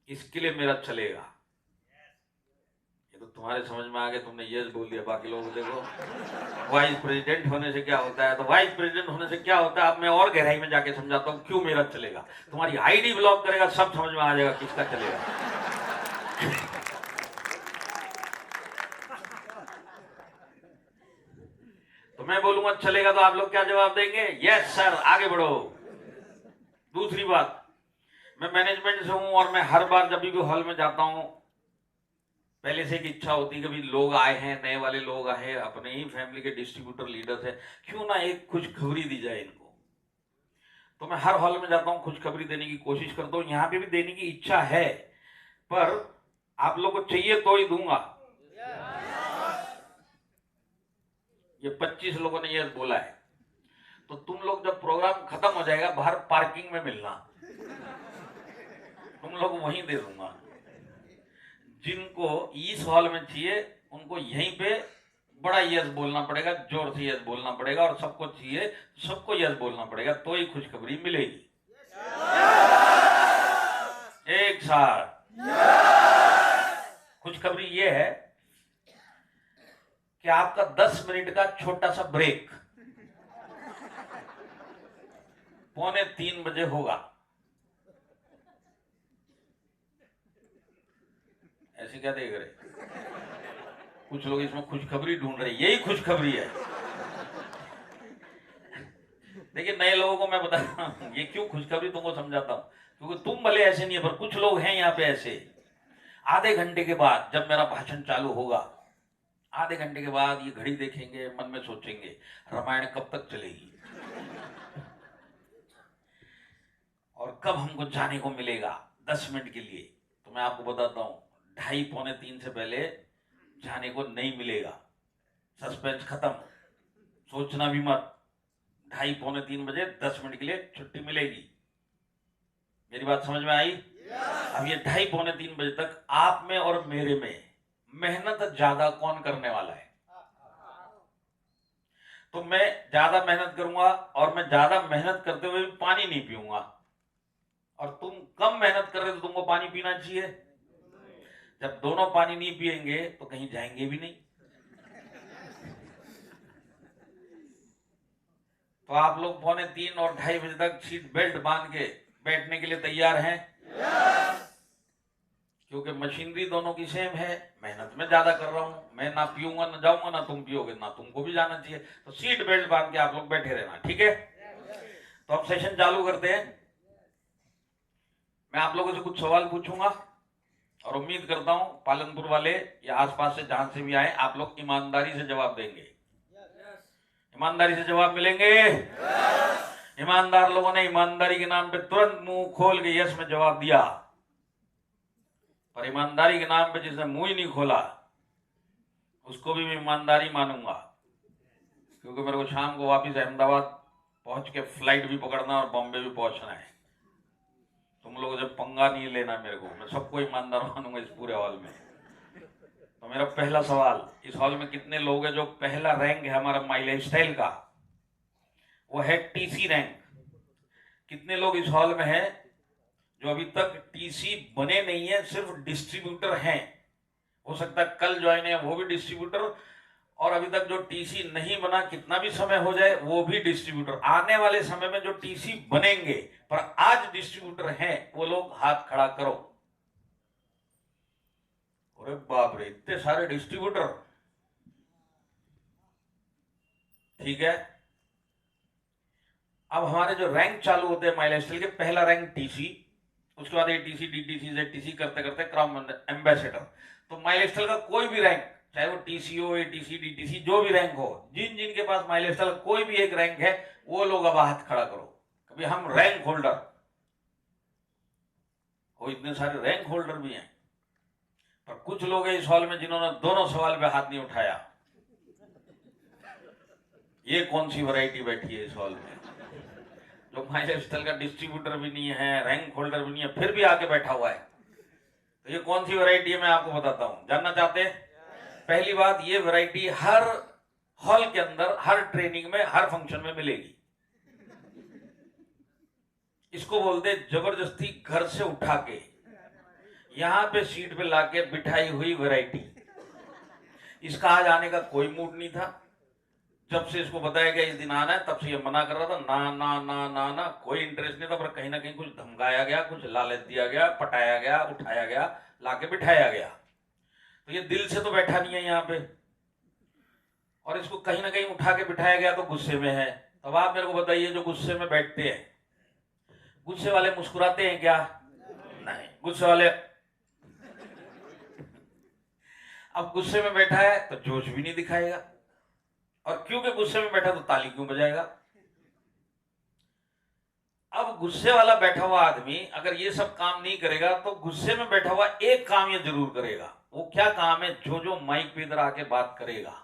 इसके लिए मेरा चलेगा। ये तो तुम्हारे समझ में आ गया, तुमने यस बोल दिया, बाकी लोग देखो वाइस प्रेसिडेंट होने से क्या होता है, तो वाइस प्रेसिडेंट होने से क्या होता है अब मैं और गहराई में जाके समझाता हूँ क्यों मेरा चलेगा। तुम्हारी आईडी ब्लॉक करेगा, सब समझ में आ जाएगा किसका चलेगा। तो मैं बोलूंगा चलेगा तो आप लोग क्या जवाब देंगे? यस सर, आगे बढ़ो। दूसरी बात, मैं मैनेजमेंट से हूं और मैं हर बार जब भी हॉल में जाता हूं पहले से एक इच्छा होती है, कभी लोग आए हैं, नए वाले लोग आए हैं, अपने ही फैमिली के डिस्ट्रीब्यूटर लीडर्स है, क्यों ना एक खुशखबरी दी जाए इनको। तो मैं हर हॉल में जाता हूं, खुशखबरी देने की कोशिश करता हूं, यहां पे भी देने की इच्छा है, पर आप लोग को चाहिए तो ही दूंगा। ये 25 लोगों ने ये बोला है, तो तुम लोग जब प्रोग्राम खत्म हो जाएगा बाहर पार्किंग में मिलना, तुम लोग वहीं दे दूंगा। जिनको इस हॉल में चाहिए उनको यहीं पे बड़ा यस बोलना पड़ेगा, जोर से यस बोलना पड़ेगा, और सबको चाहिए सबको यस बोलना पड़ेगा, तो ही खुशखबरी मिलेगी। एक साथ खुशखबरी ये है कि आपका 10 मिनट का छोटा सा ब्रेक 2:45 बजे होगा। ऐसे क्या देख रहे? कुछ लोग इसमें खुशखबरी ढूंढ रहे, यही खुशखबरी है। देखिए नए लोगों को मैं बता हूं ये क्यों खुशखबरी तुमको समझाता हूं, क्योंकि तुम भले ऐसे नहीं है, पर कुछ लोग हैं यहाँ पे ऐसे। आधे घंटे के बाद जब मेरा भाषण चालू होगा, आधे घंटे के बाद ये घड़ी देखेंगे, मन में सोचेंगे रामायण कब तक चलेगी और कब हमको जाने को मिलेगा 10 मिनट के लिए। तो मैं आपको बताता हूं 2:30-3 से पहले जाने को नहीं मिलेगा। सस्पेंस खत्म, सोचना भी मत। 2:30-3 बजे 10 मिनट के लिए छुट्टी मिलेगी। मेरी बात समझ में आई? अब ये 2:30-3 बजे तक आप में और मेरे में मेहनत ज्यादा कौन करने वाला है? तो मैं ज्यादा मेहनत करूंगा और मैं ज्यादा मेहनत करते हुए भी पानी नहीं पीऊंगा, और तुम कम मेहनत कर रहे हो तो तुमको पानी पीना चाहिए। जब दोनों पानी नहीं पिएंगे तो कहीं जाएंगे भी नहीं। तो आप लोग 2:45 और 2:30 बजे तक सीट बेल्ट बांध के बैठने के लिए तैयार हैं? क्योंकि मशीनरी दोनों की सेम है, मेहनत में ज्यादा कर रहा हूं, मैं ना पीऊंगा ना जाऊंगा, ना तुम पियोगे, ना तुमको भी जाना चाहिए, तो सीट बेल्ट बांध के आप लोग बैठे रहना, ठीक है? तो अब सेशन चालू करते हैं। मैं आप लोगों से कुछ सवाल पूछूंगा और उम्मीद करता हूं पालनपुर वाले या आसपास से जहां से भी आए आप लोग ईमानदारी से जवाब देंगे। ईमानदारी से जवाब मिलेंगे? ईमानदार लोगों ने ईमानदारी के नाम पे तुरंत मुंह खोल के यस में जवाब दिया, पर ईमानदारी के नाम पे जिसने मुंह ही नहीं खोला उसको भी मैं ईमानदारी मानूंगा, क्योंकि मेरे को शाम को वापिस अहमदाबाद पहुंच के फ्लाइट भी पकड़ना और बॉम्बे भी पहुंचना है। तुम लोगों से पंगा नहीं लेना मेरे को, मैं सबको ईमानदार मानूंगा इस पूरे हॉल में। तो मेरा पहला सवाल, इस हॉल में कितने लोग हैं जो पहला रैंक है हमारा माई लाइफस्टाइल का, वो है टीसी रैंक? कितने लोग इस हॉल में हैं जो अभी तक टीसी बने नहीं है, सिर्फ डिस्ट्रीब्यूटर हैं? हो सकता है कल ज्वाइन है वो भी डिस्ट्रीब्यूटर, और अभी तक जो टीसी नहीं बना, कितना भी समय हो जाए, वो भी डिस्ट्रीब्यूटर। आने वाले समय में जो टीसी बनेंगे पर आज डिस्ट्रीब्यूटर हैं वो लोग हाथ खड़ा करो। अरे बाप रे, इतने सारे डिस्ट्रीब्यूटर! ठीक है, अब हमारे जो रैंक चालू होते हैं माई लाइफस्टाइल के, पहला रैंक टीसी, उसके बाद एटीसी, डीटीसी, जेटीसी करते करते क्राउन एम्बेसडर। तो माई लाइफस्टाइल का कोई भी रैंक, चाहे वो टीसी हो, एटीसी, डीटीसी, जो भी रैंक हो, जिन जिन के पास माई लाइफस्टाइल कोई भी एक रैंक है वो लोग अब हाथ खड़ा करो। कभी हम रैंक होल्डर हो, इतने सारे रैंक होल्डर भी हैं, पर कुछ लोग हैं इस हॉल में जिन्होंने दोनों सवाल पे हाथ नहीं उठाया। ये कौन सी वैरायटी बैठी है इस हॉल में, जो माई लाइफस्टाइल का डिस्ट्रीब्यूटर भी नहीं है, रैंक होल्डर भी नहीं है, फिर भी आके बैठा हुआ है? तो ये कौन सी वैरायटी है मैं आपको बताता हूं, जानना चाहते हैं? पहली बात, ये वैरायटी हर हॉल के अंदर, हर ट्रेनिंग में, हर फंक्शन में मिलेगी। इसको बोलते जबरदस्ती घर से उठा के यहां पे सीट पे लाके बिठाई हुई वैरायटी। इसका आज आने का कोई मूड नहीं था। जब से इसको बताया गया इस दिन आना है, तब से ये मना कर रहा था, ना ना ना ना ना, कोई इंटरेस्ट नहीं था। पर कहीं ना कहीं कुछ धमकाया गया, कुछ लालच दिया गया, पटाया गया, उठाया गया, लाके बिठाया गया। तो ये दिल से तो बैठा नहीं है यहाँ पे, और इसको कहीं ना कहीं उठा के बिठाया गया तो गुस्से में है। तब आप मेरे को बताइए, जो गुस्से में बैठते हैं, गुस्से वाले मुस्कुराते हैं क्या? नहीं, गुस्से वाले। अब गुस्से में बैठा है तो जोश भी नहीं दिखाएगा, और क्योंकि गुस्से में बैठा तो ताली क्यों बजाएगा? अब गुस्से वाला बैठा हुआ आदमी अगर ये सब काम नहीं करेगा तो गुस्से में बैठा हुआ एक काम ये जरूर करेगा। वो क्या काम है? जो जो माइक पे इधर आके बात करेगा,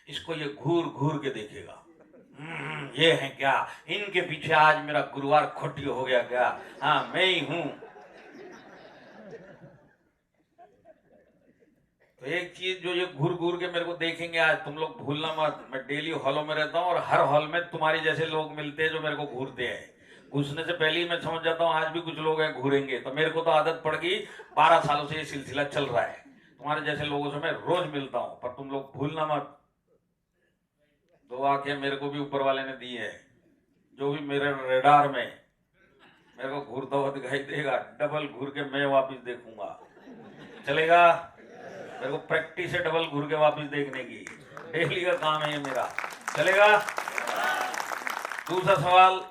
इसको ये घूर घूर के देखेगा। ये है क्या? इनके पीछे आज मेरा गुरुवार खोटी हो गया क्या? हाँ, मैं ही हूं। तो एक चीज जो ये घूर घूर के मेरे को देखेंगे, आज तुम लोग भूलना मत, मैं डेली हॉलों में रहता हूँ और हर हॉल में तुम्हारी जैसे लोग मिलते हैं जो मेरे को घूरते हैं। घुसने से पहले ही मैं समझ जाता हूँ आज भी कुछ लोग हैं घूरेंगे। तो मेरे को तो आदत पड़ गई, 12 सालों से ये सिलसिला चल रहा है। तुम्हारे जैसे लोगों से मैं रोज मिलता हूँ, पर तुम लोग भूलना मत, 2 आंखें मेरे को भी ऊपर वाले ने दी है। जो भी मेरे रेडार में मेरे को घूरता हुआ दिखाई देगा, डबल घूर के मैं वापिस देखूंगा। चलेगा? मेरे को प्रैक्टिस है डबल घूर के वापिस देखने की, डेली का काम है ये मेरा। चलेगा? दूसरा सवाल,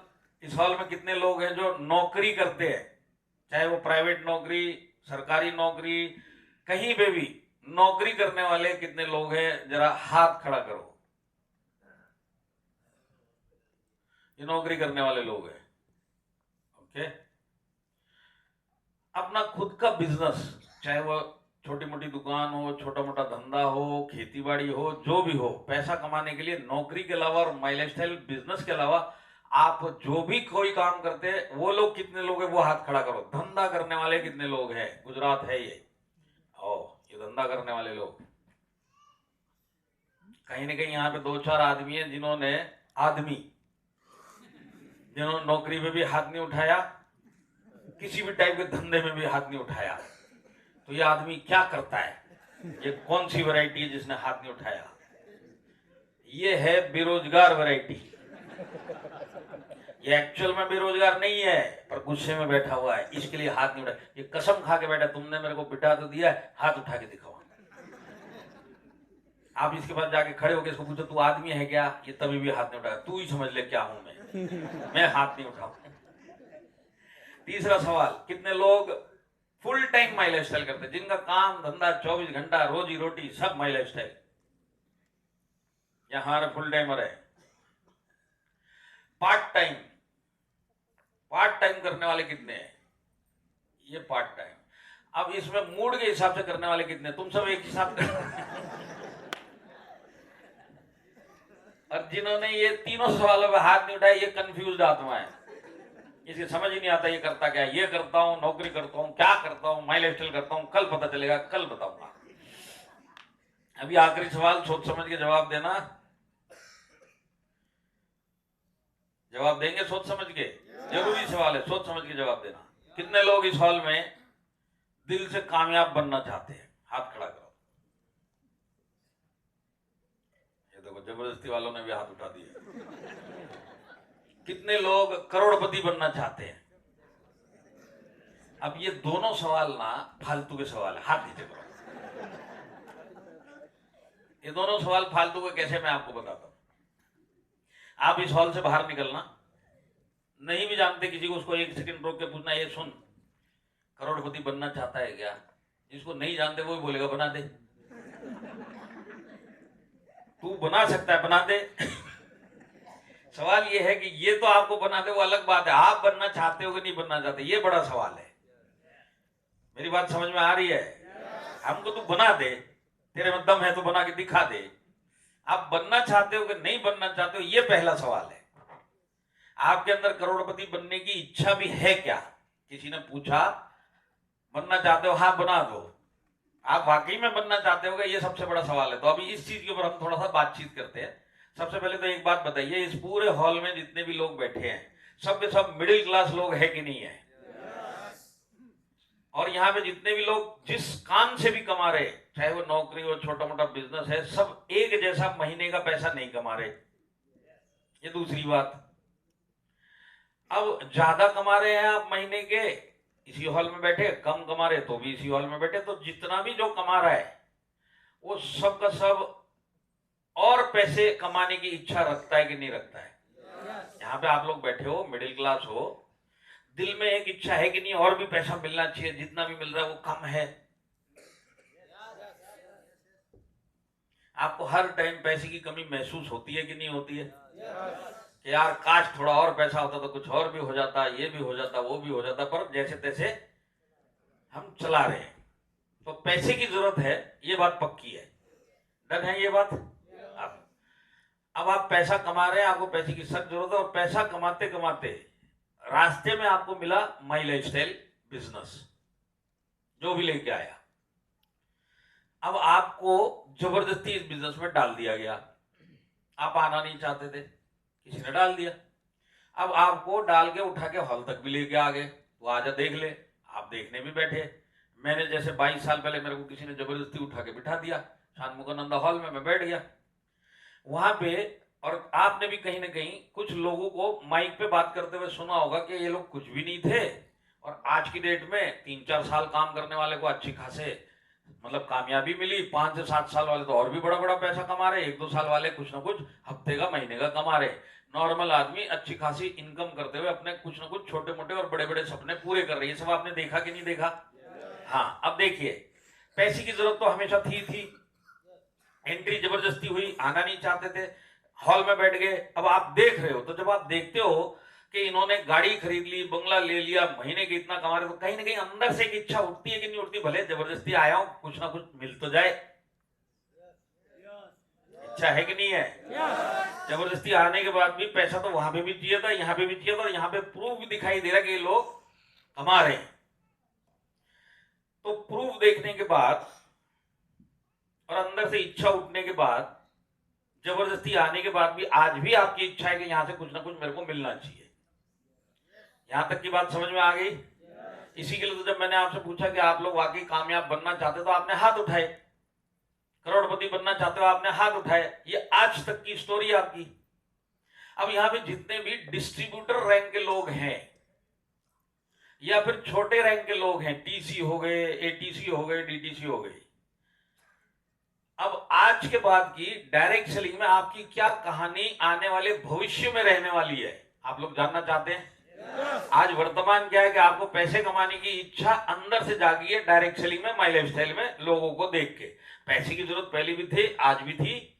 इस हॉल में कितने लोग हैं जो नौकरी करते हैं? चाहे वो प्राइवेट नौकरी, सरकारी नौकरी, कहीं पे भी नौकरी करने वाले कितने लोग हैं? जरा हाथ खड़ा करो। ये नौकरी करने वाले लोग हैं। ओके, अपना खुद का बिजनेस, चाहे वो छोटी मोटी दुकान हो, छोटा मोटा धंधा हो, खेती बाड़ी हो, जो भी हो, पैसा कमाने के लिए नौकरी के अलावा और माई लाइफस्टाइल बिजनेस के अलावा आप जो भी कोई काम करते हैं, वो लोग कितने लोग हैं? वो हाथ खड़ा करो। धंधा करने वाले कितने लोग हैं? गुजरात है ये, ये धंधा करने वाले लोग। कहीं ना कहीं यहाँ पे 2-4 आदमी हैं जिन्होंने नौकरी में भी हाथ नहीं उठाया, किसी भी टाइप के धंधे में भी हाथ नहीं उठाया। तो ये आदमी क्या करता है? ये कौन सी वैरायटी है जिसने हाथ नहीं उठाया? ये है बेरोजगार वैरायटी। ये एक्चुअल में बेरोजगार नहीं है, पर गुस्से में बैठा हुआ है, इसके लिए हाथ नहीं उठाया। ये कसम खा के बैठा, तुमने मेरे को बिठा तो दिया है, हाथ उठा के दिखाओ। आप इसके पास जाके खड़े होकर इसको पूछो, तू आदमी है क्या? ये तभी भी हाथ नहीं उठाया। तू ही समझ ले क्या हूं मैं हाथ नहीं उठाऊं। तीसरा सवाल, कितने लोग फुल टाइम माई लाइफस्टाइल करते हैं, जिनका काम धंधा 24 घंटा, रोजी रोटी सब माई लाइफस्टाइल? यहां फुल टाइमर है। पार्ट टाइम करने वाले कितने हैं? ये पार्ट टाइम। अब इसमें मूड के हिसाब से करने वाले कितने? तुम सब एक हिसाब से। और जिन्होंने ये तीनों सवालों पे हाथ नहीं उठाया, ये कंफ्यूज आत्मा है, इसे समझ ही नहीं आता ये करता क्या। ये करता हूं, नौकरी करता हूं, क्या करता हूं, माई लाइफस्टाइल करता हूं, कल पता चलेगा, कल बताऊंगा। अभी आखिरी सवाल, सोच समझ के जवाब देना। जवाब देंगे सोच समझ के? जरूरी सवाल है, सोच समझ के जवाब देना। कितने लोग इस हॉल में दिल से कामयाब बनना चाहते हैं? हाथ खड़ा करो। ये देखो, जबरदस्ती वालों ने भी हाथ उठा दिए। कितने लोग करोड़पति बनना चाहते हैं? अब ये दोनों सवाल ना फालतू के सवाल है, हाथ नीचे करो। ये दोनों सवाल फालतू के कैसे, मैं आपको बताता हूं। आप इस हॉल से बाहर निकलना, नहीं भी जानते किसी को, उसको 1 सेकंड रोक के पूछना, ये सुन, करोड़पति बनना चाहता है क्या? जिसको नहीं जानते वो ही बोलेगा बना दे। तू बना सकता है, बना दे। सवाल ये है कि ये तो आपको बना दे वो अलग बात है, आप बनना चाहते हो कि नहीं बनना चाहते, ये बड़ा सवाल है। मेरी बात समझ में आ रही है? हमको तू बना दे, तेरे में दम है तो बना के दिखा दे। आप बनना चाहते हो कि नहीं बनना चाहते हो, ये पहला सवाल है। आपके अंदर करोड़पति बनने की इच्छा भी है क्या? किसी ने पूछा बनना चाहते हो? हाँ, बना दो। आप वाकई में बनना चाहते हो? ये सबसे बड़ा सवाल है। तो अभी इस चीज के ऊपर हम थोड़ा सा बातचीत करते हैं। सबसे पहले तो एक बात बताइए, इस पूरे हॉल में जितने भी लोग बैठे हैं, सब के सब मिडिल क्लास लोग है कि नहीं है? और यहाँ पे जितने भी लोग जिस काम से भी कमा रहे, चाहे वो नौकरी हो, छोटा मोटा बिजनेस है, सब एक जैसा महीने का पैसा नहीं कमा रहे। ये दूसरी बात। अब ज्यादा कमा रहे हैं आप महीने के, इसी हॉल में बैठे, कम कमा रहे तो भी इसी हॉल में बैठे, तो जितना भी जो कमा रहा है वो सब का सब और पैसे कमाने की इच्छा रखता है कि नहीं रखता है? यहाँ पे आप लोग बैठे हो, मिडिल क्लास हो, दिल में एक इच्छा है कि नहीं और भी पैसा मिलना चाहिए, जितना भी मिल रहा है वो कम है। आपको हर टाइम पैसे की कमी महसूस होती है कि नहीं होती है? कि यार काश थोड़ा और पैसा होता तो कुछ और भी हो जाता, ये भी हो जाता, वो भी हो जाता, पर जैसे तैसे हम चला रहे हैं। तो पैसे की जरूरत है, ये बात पक्की है। डन है ये बात? अब आप पैसा कमा रहे हैं, आपको पैसे की सख्त जरूरत है, और पैसा कमाते कमाते रास्ते में आपको मिला माई लाइफस्टाइल बिजनेस, जो भी लेके आया। अब आपको जबरदस्ती इस बिजनेस में डाल दिया गया। आप आना नहीं चाहते थे, किसी ने डाल दिया। अब आपको डाल के उठा के हॉल तक भी लेके आ गए, तो आजा देख ले। आप देखने भी बैठे। मैंने जैसे 22 साल पहले मेरे को किसी ने जबरदस्ती उठा के बिठा दिया शानमुगानंदा हॉल में, मैं बैठ गया वहां पे। और आपने भी कहीं ना कहीं कुछ लोगों को माइक पे बात करते हुए सुना होगा कि ये लोग कुछ भी नहीं थे, और आज की डेट में 3-4 साल काम करने वाले को अच्छी खासे मतलब कामयाबी मिली। 5 से 7 साल वाले तो और भी बड़ा बड़ा पैसा कमा रहे, 1-2 साल वाले कुछ ना कुछ हफ्ते का, महीने का कमा रहे। नॉर्मल आदमी अच्छी खासी इनकम करते हुए अपने कुछ ना कुछ छोटे मोटे और बड़े बड़े सपने पूरे कर रहे हैं। ये सब आपने देखा कि नहीं देखा? हाँ, अब देखिए, पैसे की जरूरत तो हमेशा थी। एंट्री जबरदस्ती हुई, आना नहीं चाहते थे, हॉल में बैठ गए। अब आप देख रहे हो, तो जब आप देखते हो कि इन्होंने गाड़ी खरीद ली, बंगला ले लिया, महीने के इतना कमा रहे, तो कहीं ना कहीं अंदर से एक इच्छा उठती है कि नहीं उठती? भले जबरदस्ती आया हूं, कुछ ना कुछ मिल तो जाए। इच्छा है कि नहीं है? जबरदस्ती आने के बाद भी पैसा तो वहां पे भी चाहिए था, यहाँ पे भी चाहिए था, और यहाँ पे प्रूफ भी दिखाई दे रहा कि ये लोग कमा रहे हैं। तो प्रूफ देखने के बाद और अंदर से इच्छा उठने के बाद, जबरदस्ती आने के बाद भी आज भी आपकी इच्छा है कि यहां से कुछ ना कुछ मेरे को मिलना चाहिए। यहां तक की बात समझ में आ गई? इसी के लिए तो जब मैंने आपसे पूछा कि आप लोग वाकई कामयाब बनना चाहते तो आपने हाथ उठाए, करोड़पति बनना चाहते हो आपने हाथ उठाए। ये आज तक की स्टोरी आपकी। अब यहां पे जितने भी डिस्ट्रीब्यूटर रैंक के लोग हैं या फिर छोटे रैंक के लोग हैं, टीसी हो गए, एटीसी हो गए, डीटीसी हो गए, अब आज के बाद की डायरेक्ट सेलिंग में आपकी क्या कहानी आने वाले भविष्य में रहने वाली है, आप लोग जानना चाहते हैं? आज वर्तमान क्या है कि आपको पैसे कमाने की इच्छा अंदर से जागी है डायरेक्ट सेलिंग में, माई लाइफस्टाइल में, लोगों को देख के। पैसे की जरूरत पहले भी थी, आज भी थी,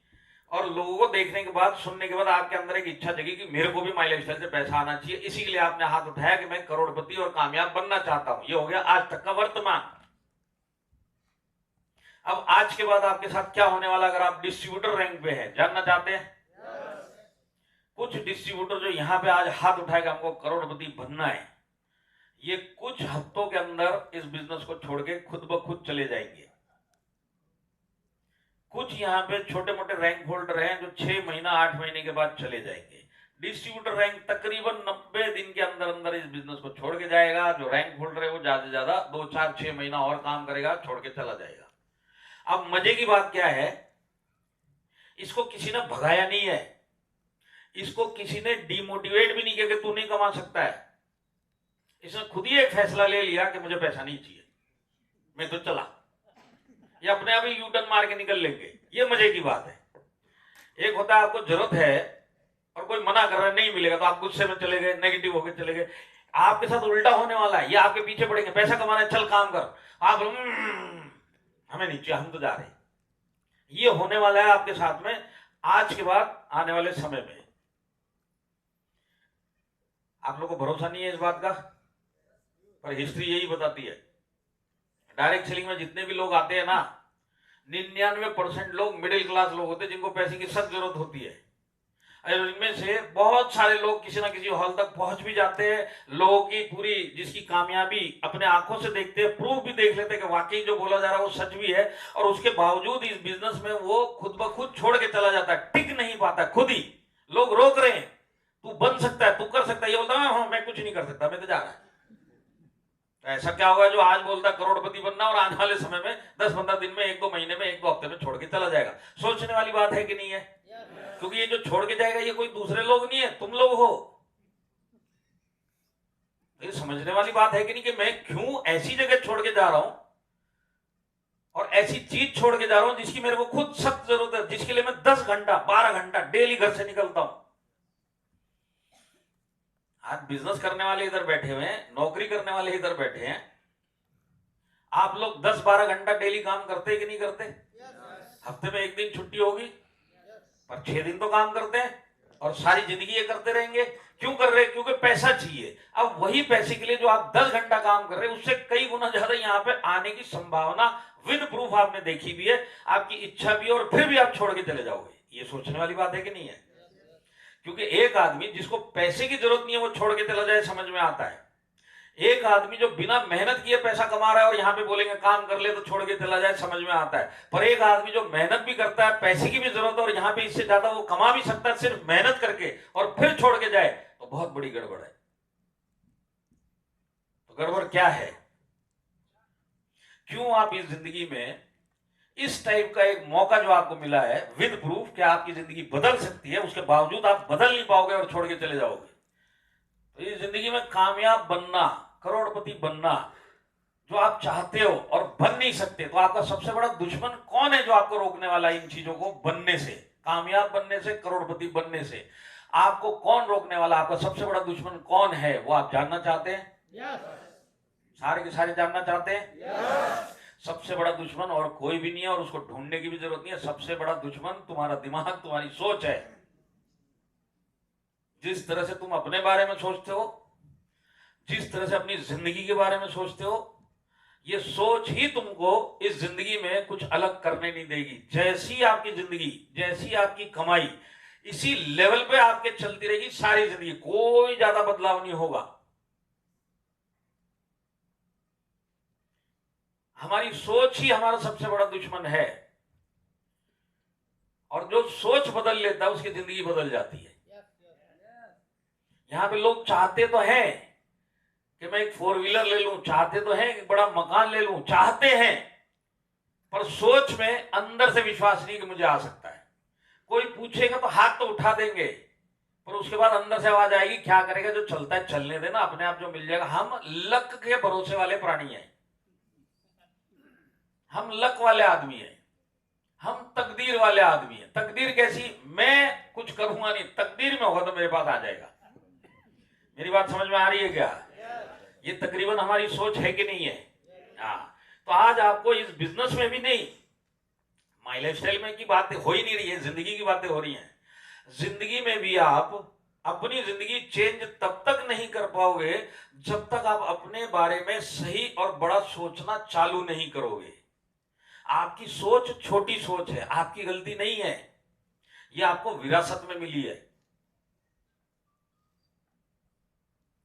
और लोगों को देखने के बाद, सुनने के बाद आपके अंदर एक इच्छा जगी कि मेरे को भी माई लाइफस्टाइल से पैसा आना चाहिए। इसी के लिए आपने हाथ उठाया कि मैं करोड़पति और कामयाब बनना चाहता हूं। ये हो गया आज तक का वर्तमान। अब आज के बाद आपके साथ क्या होने वाला अगर आप डिस्ट्रीब्यूटर रैंक पे हैं, जानना चाहते हैं? कुछ डिस्ट्रीब्यूटर जो यहां पे आज हाथ उठाएगा हमको करोड़पति बनना है, ये कुछ हफ्तों के अंदर इस बिजनेस को छोड़ के खुद ब खुद चले जाएंगे। कुछ यहाँ पे छोटे मोटे रैंक होल्डर हैं जो 6 महीना 8 महीने के बाद चले जाएंगे। डिस्ट्रीब्यूटर रैंक तकरीबन 90 दिन के अंदर अंदर इस बिजनेस को छोड़ के जाएगा। जो रैंक होल्डर है वो ज्यादा से ज्यादा 2-4-6 महीना और काम करेगा, छोड़ के चला जाएगा। अब मजे की बात क्या है, इसको किसी ने भगाया नहीं है, इसको किसी ने डिमोटिवेट भी नहीं किया कि तू नहीं कमा सकता है। इसने खुद ही एक फैसला ले लिया कि मुझे पैसा नहीं चाहिए, मैं तो चला। ये अपने आप ही यू टर्न मार के निकल लेंगे। ये मजे की बात है। एक होता है आपको जरूरत है और कोई मना कर रहा है नहीं मिलेगा, तो आप गुस्से में चले गए, नेगेटिव होकर चले गए। आपके साथ उल्टा होने वाला है, ये आपके पीछे पड़ेंगे, पैसा कमाना है, चल काम कर। आप हमें नहीं चाहिए, हम तो जा रहे हैं। ये होने वाला है आपके साथ में आज के बाद आने वाले समय में। आप लोगों को भरोसा नहीं है इस बात का, पर हिस्ट्री यही बताती है। डायरेक्ट सेलिंग में जितने भी लोग आते हैं ना, 99% लोग मिडिल क्लास लोग होते हैं जिनको पैसे की सख्त जरूरत होती है। और इनमें से बहुत सारे लोग किसी ना किसी हॉल तक पहुंच भी जाते हैं। लोगों की पूरी जिसकी कामयाबी अपने आंखों से देखते हैं, प्रूफ भी देख लेते हैं कि वाकई जो बोला जा रहा है वो सच भी है, और उसके बावजूद इस बिजनेस में वो खुद ब खुद छोड़ के चला जाता है, टिक नहीं पाता। खुद ही लोग रोक रहे हैं, तू बन सकता है, तू कर सकता है, ये बोलता है हाँ मैं कुछ नहीं कर सकता, मैं तो जा रहा है। तो ऐसा क्या होगा जो आज बोलता करोड़पति बनना और आने वाले समय में 10-15 दिन में, 1-2 महीने में, 1-2 हफ्ते में छोड़ के चला जाएगा? सोचने वाली बात है कि नहीं है? क्योंकि ये जो छोड़ के जाएगा ये कोई दूसरे लोग नहीं है, तुम लोग हो। ये समझने वाली बात है कि नहीं कि मैं क्यों ऐसी जगह छोड़ के जा रहा हूं और ऐसी चीज छोड़ के जा रहा हूं जिसकी मेरे को खुद सख्त जरूरत है, जिसके लिए मैं 10 घंटा 12 घंटा डेली घर से निकलता हूं। आज बिजनेस करने वाले इधर बैठे हुए हैं, नौकरी करने वाले इधर बैठे हैं। आप लोग 10-12 घंटा डेली काम करते कि नहीं करते? हफ्ते में 1 दिन छुट्टी होगी, पर 6 दिन तो काम करते हैं और सारी जिंदगी ये करते रहेंगे। क्यों कर रहे हैं? क्योंकि पैसा चाहिए। अब वही पैसे के लिए जो आप 10 घंटा काम कर रहे हैं उससे कई गुना ज्यादा यहाँ पे आने की संभावना विद प्रूफ आपने देखी भी है, आपकी इच्छा भी है, और फिर भी आप छोड़ के चले जाओगे। ये सोचने वाली बात है कि नहीं है? क्योंकि एक आदमी जिसको पैसे की जरूरत नहीं है वो छोड़ के चला जाए, समझ में आता है। एक आदमी जो बिना मेहनत किए पैसा कमा रहा है और यहाँ पे बोलेंगे काम कर ले तो छोड़ के चला जाए, समझ में आता है। पर एक आदमी जो मेहनत भी करता है, पैसे की भी जरूरत है और यहाँ पे इससे ज्यादा वो कमा भी सकता है सिर्फ मेहनत करके, और फिर छोड़ के जाए, तो बहुत बड़ी गड़बड़ है। तो गड़बड़ क्या है? क्यों आप इस जिंदगी में इस टाइप का एक मौका जो आपको मिला है विद प्रूफ कि आपकी जिंदगी बदल सकती है, उसके बावजूद आप बदल नहीं पाओगे और छोड़ के चले जाओगे? तो इस जिंदगी में कामयाब बनना, करोड़पति बनना जो आप चाहते हो और बन नहीं सकते, तो आपका सबसे बड़ा दुश्मन कौन है जो आपको रोकने वाला है इन चीजों को बनने से, कामयाब बनने से, करोड़पति बनने से? आपको कौन रोकने वाला? आपका सबसे बड़ा दुश्मन कौन है? वो आप जानना चाहते हैं? सारे के सारे जानना चाहते हैं? सबसे बड़ा दुश्मन और कोई भी नहीं है, और उसको ढूंढने की भी जरूरत नहीं है। सबसे बड़ा दुश्मन तुम्हारा दिमाग, तुम्हारी सोच है। जिस तरह से तुम अपने बारे में सोचते हो, जिस तरह से अपनी जिंदगी के बारे में सोचते हो, ये सोच ही तुमको इस जिंदगी में कुछ अलग करने नहीं देगी। जैसी आपकी जिंदगी, जैसी आपकी कमाई, इसी लेवल पे आपके चलती रहेगी सारी जिंदगी, कोई ज्यादा बदलाव नहीं होगा। हमारी सोच ही हमारा सबसे बड़ा दुश्मन है, और जो सोच बदल लेता है उसकी जिंदगी बदल जाती है। यहां पे लोग चाहते तो हैं कि मैं एक 4 व्हीलर ले लूं, चाहते तो हैं कि बड़ा मकान ले लूं, चाहते हैं, पर सोच में अंदर से विश्वास नहीं कि मुझे आ सकता है। कोई पूछेगा तो हाथ तो उठा देंगे, पर उसके बाद अंदर से आवाज आएगी क्या करेगा, जो चलता है चलने देना, अपने आप जो मिल जाएगा। हम लक के भरोसे वाले प्राणी हैं, हम लक वाले आदमी हैं, हम तकदीर वाले आदमी हैं। तकदीर कैसी? मैं कुछ करूंगा नहीं, तकदीर में होगा तो मेरे पास आ जाएगा। मेरी बात समझ में आ रही है क्या? ये तकरीबन हमारी सोच है कि नहीं है? हाँ। तो आज आपको इस बिजनेस में भी नहीं, माई लाइफस्टाइल में की बातें हो ही नहीं रही है, जिंदगी की बातें हो रही हैं। जिंदगी में भी आप अपनी जिंदगी चेंज तब तक नहीं कर पाओगे जब तक आप अपने बारे में सही और बड़ा सोचना चालू नहीं करोगे। आपकी सोच छोटी सोच है, आपकी गलती नहीं है, ये आपको विरासत में मिली है।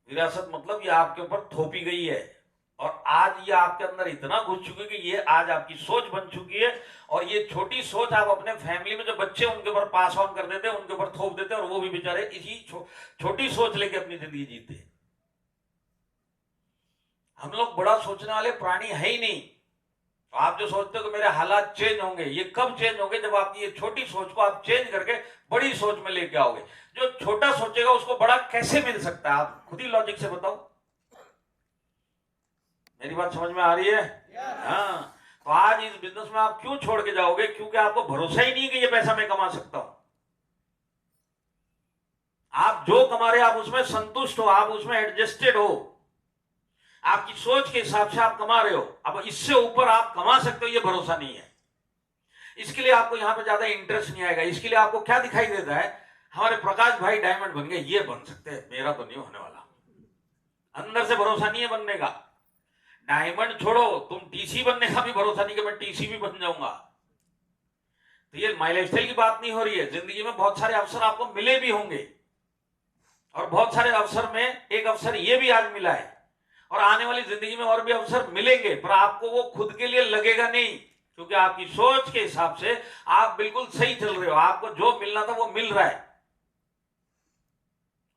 विरासत मतलब ये आपके ऊपर थोपी गई है, और आज ये आपके अंदर इतना घुस चुकी है कि ये आज आपकी सोच बन चुकी है। और ये छोटी सोच आप अपने फैमिली में जो बच्चे उनके ऊपर पास ऑन कर देते हैं, उनके ऊपर थोप देते हैं, और वो भी बेचारे इसी छोटी सोच लेके अपनी जिंदगी जीते हैं। हम लोग बड़ा सोचने वाले प्राणी है ही नहीं। तो आप जो सोचते हो कि मेरे हालात चेंज होंगे, ये कब चेंज होंगे? जब आपकी ये छोटी सोच को आप चेंज करके बड़ी सोच में लेके आओगे। जो छोटा सोचेगा उसको बड़ा कैसे मिल सकता है? आप खुद ही लॉजिक से बताओ। मेरी बात समझ में आ रही है? हाँ। तो आज इस बिजनेस में आप क्यों छोड़ के जाओगे? क्योंकि आपको भरोसा ही नहीं कि ये पैसा मैं कमा सकता हूं। आप जो कमा रहे आप उसमें संतुष्ट हो, आप उसमें एडजस्टेड हो, आपकी सोच के हिसाब से आप कमा रहे हो। अब इससे ऊपर आप कमा सकते हो ये भरोसा नहीं है। इसके लिए आपको यहां पे ज्यादा इंटरेस्ट नहीं आएगा। इसके लिए आपको क्या दिखाई देता है? हमारे प्रकाश भाई डायमंड बन गए, ये बन सकते हैं, मेरा तो नहीं होने वाला। अंदर से भरोसा नहीं है बनने का। डायमंड छोड़ो, तुम टीसी बनने का भी भरोसा नहीं कि मैं टीसी भी बन जाऊंगा। तो ये माई लाइफस्टाइल की बात नहीं हो रही है। जिंदगी में बहुत सारे अवसर आपको मिले भी होंगे, और बहुत सारे अवसर में एक अवसर ये भी आज मिला है, और आने वाली जिंदगी में और भी अवसर मिलेंगे, पर आपको वो खुद के लिए लगेगा नहीं, क्योंकि आपकी सोच के हिसाब से आप बिल्कुल सही चल रहे हो। आपको जो मिलना था वो मिल रहा है,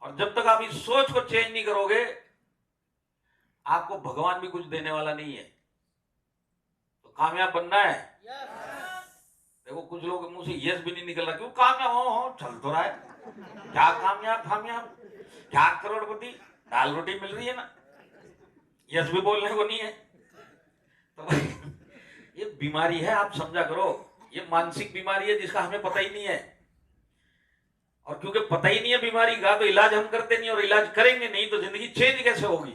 और जब तक आप इस सोच को चेंज नहीं करोगे आपको भगवान भी कुछ देने वाला नहीं है। तो कामयाब बनना है। देखो कुछ लोग के मुंह से यस भी नहीं निकल रहा, क्यों? कामयाब हो चल तो रहा है, क्या कामयाब कामयाब, क्या करोड़पति, दाल रोटी मिल रही है ना, यस भी बोलने को नहीं है। तो ये बीमारी है, आप समझा करो। ये मानसिक बीमारी है जिसका हमें पता ही नहीं है। और क्योंकि पता ही नहीं है बीमारी का, तो इलाज हम करते नहीं, और इलाज करेंगे नहीं तो जिंदगी चेंज कैसे होगी?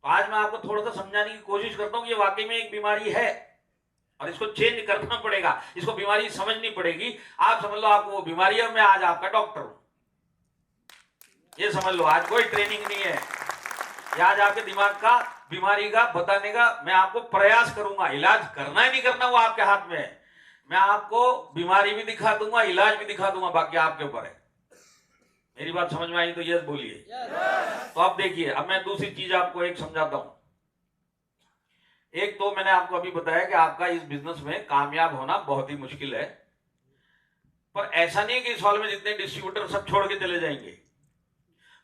तो आज मैं आपको थोड़ा सा समझाने की कोशिश करता हूं कि ये वाकई में एक बीमारी है और इसको चेंज करना पड़ेगा, इसको बीमारी समझनी पड़ेगी। आप समझ लो आपको वो बीमारी है, मैं आज आपका डॉक्टर हूं, ये समझ लो। आज कोई ट्रेनिंग नहीं है, ये आज आपके दिमाग का बीमारी का बताने का मैं आपको प्रयास करूंगा। इलाज करना है नहीं करना वो आपके हाथ में है। मैं आपको बीमारी भी दिखा दूंगा, इलाज भी दिखा दूंगा, बाकी आपके ऊपर है। मेरी बात समझ में आई तो यस बोलिए। तो अब देखिए, अब मैं दूसरी चीज आपको एक समझाता हूं। एक तो मैंने आपको अभी बताया कि आपका इस बिजनेस में कामयाब होना बहुत ही मुश्किल है, पर ऐसा नहीं है कि इस हॉल में जितने डिस्ट्रीब्यूटर सब छोड़ के चले जाएंगे।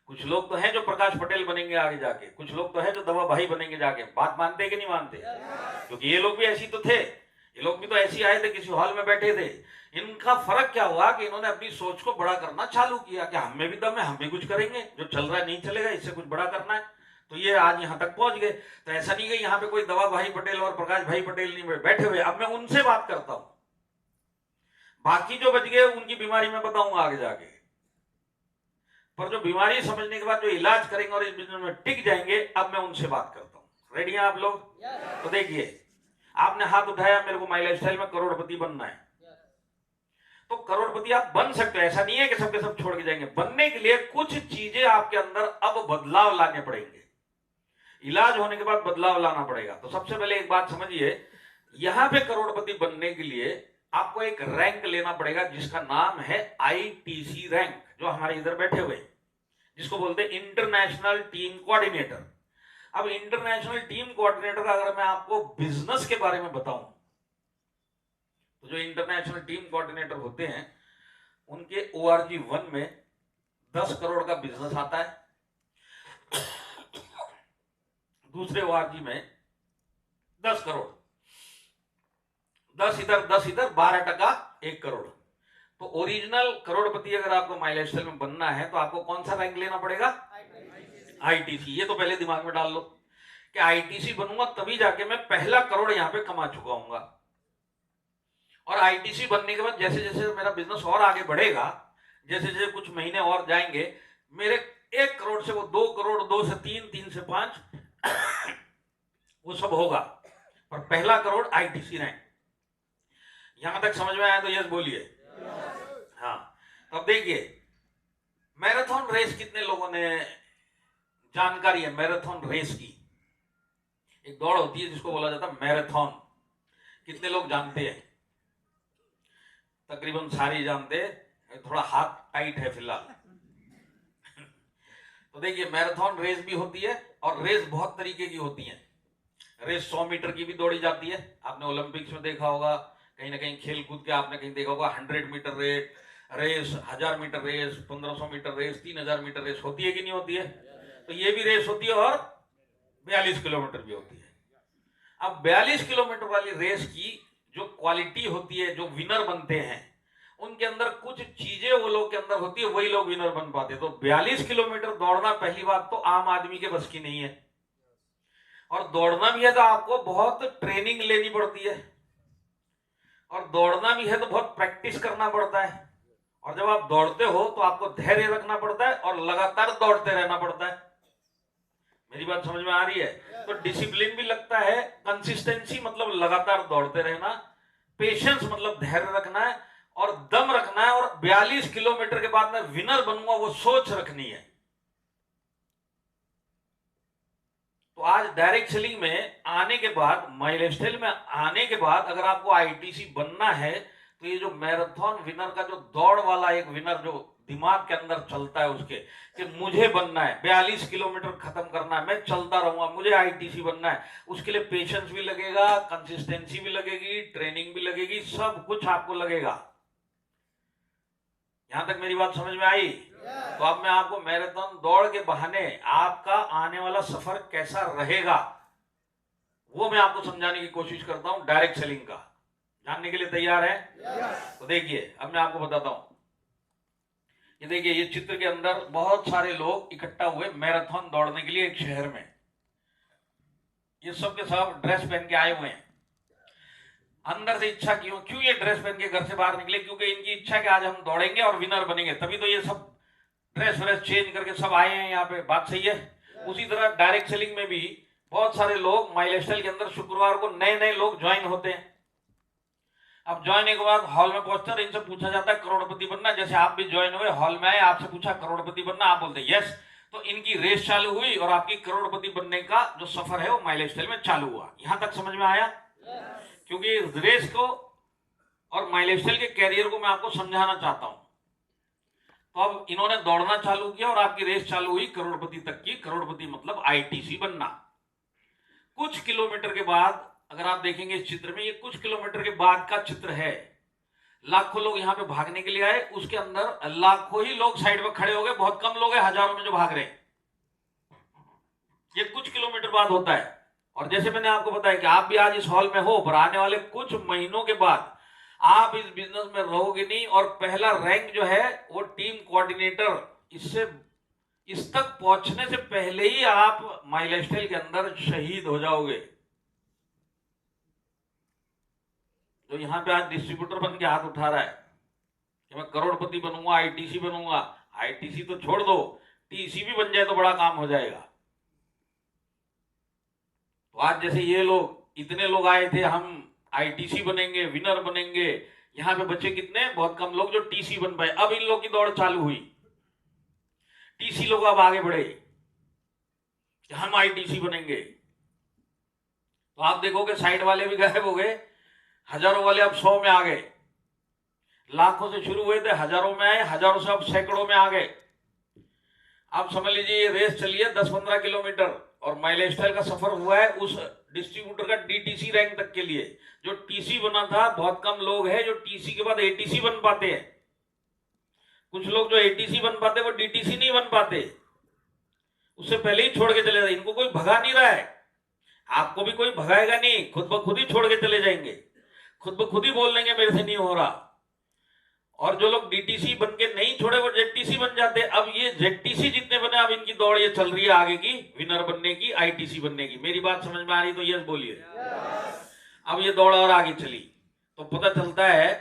कुछ लोग तो हैं जो प्रकाश पटेल बनेंगे आगे जाके, कुछ लोग तो हैं जो दवा भाई बनेंगे जाके। बात मानते कि नहीं मानते? क्योंकि ये लोग भी ऐसी तो थे, ये लोग भी तो ऐसे आए थे, किसी हॉल में बैठे थे। इनका फर्क क्या हुआ कि इन्होंने अपनी सोच को बड़ा करना चालू किया कि हम में भी दम है, हम भी कुछ करेंगे, जो चल रहा है नहीं चलेगा, इससे कुछ बड़ा करना है। तो ये आज यहाँ तक पहुंच गए। तो ऐसा नहीं कि यहाँ पे कोई दवा भाई पटेल और प्रकाश भाई पटेल नहीं बैठे हुए। अब मैं उनसे बात करता हूं, बाकी जो बच गए उनकी बीमारी मैं बताऊंगा आगे जाके। पर जो बीमारी समझने के बाद जो इलाज करेंगे और इस बिजनेस में टिक जाएंगे, अब मैं उनसे बात करता हूं। रेडी हैं आप लोग? तो देखिए, आपने हाथ उठाया, मेरे को माई लाइफस्टाइल में करोड़पति बनना है। तो करोड़पति आप बन सकते हो, ऐसा नहीं है कि सबके सब छोड़ के जाएंगे। बनने के लिए कुछ चीजें आपके अंदर अब बदलाव लाने पड़ेंगे। इलाज होने के बाद बदलाव लाना पड़ेगा। तो सबसे पहले एक बात समझिए, यहां पे करोड़पति बनने के लिए आपको एक रैंक लेना पड़ेगा जिसका नाम है ITC रैंक, जो हमारे इधर बैठे हुए, जिसको बोलते हैं इंटरनेशनल टीम कोऑर्डिनेटर। अब इंटरनेशनल टीम कोऑर्डिनेटर का अगर मैं आपको बिजनेस के बारे में बताऊं, तो जो इंटरनेशनल टीम कोऑर्डिनेटर होते हैं उनके ORG 1 में 10 करोड़ का बिजनेस आता है, दूसरे ORG में 10 करोड़, 10 इधर 10 इधर, 12% 1 करोड़। तो ओरिजिनल करोड़पति अगर आपको माई लाइफस्टाइल में बनना है तो आपको कौन सा रैंक लेना पड़ेगा? ITC। ये तो पहले दिमाग में डाल लो कि ITC बनूंगा तभी जाके मैं पहला करोड़ यहां पे कमा चुका हूंगा। और ITC बनने के बाद जैसे जैसे मेरा बिजनेस और आगे बढ़ेगा, जैसे जैसे कुछ महीने और जाएंगे, मेरे 1 करोड़ से वो 2 करोड़, 2 से 3, 3 से 5 वो सब होगा। पर पहला करोड़ ITC रैंक। यहां तक समझ में आया तो यस बोलिए। हाँ, तो अब देखिए, मैराथन रेस कितने लोगों ने जानकारी है? मैराथन रेस की एक दौड़ होती है जिसको बोला जाता है मैराथन, कितने लोग जानते हैं? तकरीबन सारे जानते हैं, थोड़ा हाथ टाइट है फिलहाल। तो देखिए, मैराथन रेस भी होती है और रेस बहुत तरीके की होती है। रेस 100 मीटर की भी दौड़ी जाती है, आपने ओलंपिक्स में देखा होगा, कहीं ना कहीं खेल कूद के आपने कहीं देखा होगा। 100 metre race, 1000 metre race, 1500 metre race, 3000 metre race होती है कि नहीं होती है? तो ये भी रेस होती है और 42 किलोमीटर भी होती है। अब 42 किलोमीटर वाली रेस की जो क्वालिटी होती है, जो विनर बनते हैं, उनके अंदर कुछ चीजें वो लोग के अंदर होती है, वही लोग विनर बन पाते। तो 42 किलोमीटर दौड़ना पहली बात तो आम आदमी के बस की नहीं है, और दौड़ना भी है तो आपको बहुत ट्रेनिंग लेनी पड़ती है, और दौड़ना भी है तो बहुत प्रैक्टिस करना पड़ता है। और जब आप दौड़ते हो तो आपको धैर्य रखना पड़ता है और लगातार दौड़ते रहना पड़ता है। मेरी बात समझ में आ रही है? तो डिसिप्लिन भी लगता है, कंसिस्टेंसी मतलब लगातार दौड़ते रहना, पेशेंस मतलब धैर्य रखना है और दम रखना है, और 42 किलोमीटर के बाद मैं विनर बनूंगा वो सोच रखनी है। तो आज डायरेक्ट सेलिंग में आने के बाद, माई लाइफस्टाइल में आने के बाद, अगर आपको ITC बनना है तो ये जो मैराथन विनर का जो दौड़ वाला एक विनर जो दिमाग के अंदर चलता है उसके, कि मुझे बनना है 42 किलोमीटर खत्म करना है, मैं चलता रहूंगा, मुझे ITC बनना है, उसके लिए पेशेंस भी लगेगा, कंसिस्टेंसी भी लगेगी, ट्रेनिंग भी लगेगी, सब कुछ आपको लगेगा। यहां तक मेरी बात समझ में आई? तो अब मैं आपको मैराथन दौड़ के बहाने आपका आने वाला सफर कैसा रहेगा वो मैं आपको समझाने की कोशिश करता हूं, डायरेक्ट सेलिंग का। जानने के लिए तैयार है? तो देखिए अब मैं आपको बताता हूं। ये देखिए, ये चित्र के अंदर बहुत सारे लोग इकट्ठा हुए मैराथन दौड़ने के लिए एक शहर में। ये सब के सब ड्रेस पहन के आए हुए हैं। अंदर से इच्छा क्यों ये ड्रेस पहन के घर से बाहर निकले? क्योंकि इनकी इच्छा कि आज हम दौड़ेंगे और विनर बनेंगे, तभी तो ये सब ड्रेस व्रेस चेंज करके सब आए हैं यहाँ पे। बात सही है? उसी तरह डायरेक्ट सेलिंग में भी बहुत सारे लोग माई लाइफस्टाइल के अंदर शुक्रवार को नए नए लोग ज्वाइन होते हैं। अब ज्वाइन के बाद हॉल में पहुंचते हैं, इनसे पूछा जाता है करोड़पति बनना। जैसे आप भी ज्वाइन हुए, हॉल में आए, आपसे पूछा करोड़पति बनना, आप बोलते यस। तो इनकी रेस चालू हुई और आपकी करोड़पति बनने का जो सफर है वो माई लाइफस्टाइल में चालू हुआ। यहां तक समझ में आया? क्योंकि रेस को और माई लाइफस्टाइल के कैरियर को मैं आपको समझाना चाहता हूं। तो अब इन्होंने दौड़ना चालू किया और आपकी रेस चालू हुई करोड़पति तक की। करोड़पति मतलब आईटीसी बनना। कुछ किलोमीटर के बाद, अगर आप देखेंगे इस चित्र में, ये कुछ किलोमीटर के बाद का चित्र है। लाखों लोग यहाँ पे भागने के लिए आए, उसके अंदर लाखों ही लोग साइड में खड़े हो गए। बहुत कम लोग हैं हजारों में जो भाग रहे हैं। ये कुछ किलोमीटर बाद होता है। और जैसे मैंने आपको बताया कि आप भी आज इस हॉल में हो, पर आने वाले कुछ महीनों के बाद आप इस बिजनेस में रहोगे नहीं, और पहला रैंक जो है वो टीम कोऑर्डिनेटर, इस तक पहुंचने से पहले ही आप माई लाइफस्टाइल के अंदर शहीद हो जाओगे। जो यहां पे आज डिस्ट्रीब्यूटर बन के हाथ उठा रहा है कि मैं करोड़पति बनूंगा, आईटीसी बनूंगा, आईटीसी तो छोड़ दो, टीसी भी बन जाए तो बड़ा काम हो जाएगा। तो आज जैसे ये लोग, इतने लोग आए थे, हम आईटीसी बनेंगे, विनर बनेंगे, यहां पे बच्चे कितने, बहुत कम लोग जो टीसी बन पाए। अब इन लोग की दौड़ चालू हुई, टीसी लोग अब आगे बढ़े कि हम आईटीसी बनेंगे। तो आप देखोगे साइड वाले भी गायब हो गए, हजारों वाले अब 100 में आ गए। लाखों से शुरू हुए थे, हजारों में आए, हजारों से अब सैकड़ों में आ गए। आप समझ लीजिए ये रेस चली है 10-15 किलोमीटर, और माई लाइफस्टाइल का सफर हुआ है उस डिस्ट्रीब्यूटर का डीटीसी रैंक तक के लिए। जो टीसी बना था, बहुत कम लोग हैं जो टीसी के बाद एटीसी बन पाते हैं। कुछ लोग जो एटीसी बन पाते वो डीटीसी नहीं बन पाते, उससे पहले ही छोड़ के चले जाते। इनको कोई भगा नहीं रहा है, आपको भी कोई भगाएगा नहीं, खुद ब खुद ही छोड़ के चले जाएंगे, खुद ब खुद ही बोल देंगे मेरे से नहीं हो रहा। और जो लोग डीटीसी बन के नहीं छोड़े वो जेडटीसी बन जाते। अब ये जेडटीसी जितने बने, अब इनकी दौड़ ये चल रही है आगे की, विनर बनने की, आईटीसी बनने की। मेरी बात समझ में आ रही तो यस बोलिए। अब ये दौड़ और आगे चली तो पता चलता है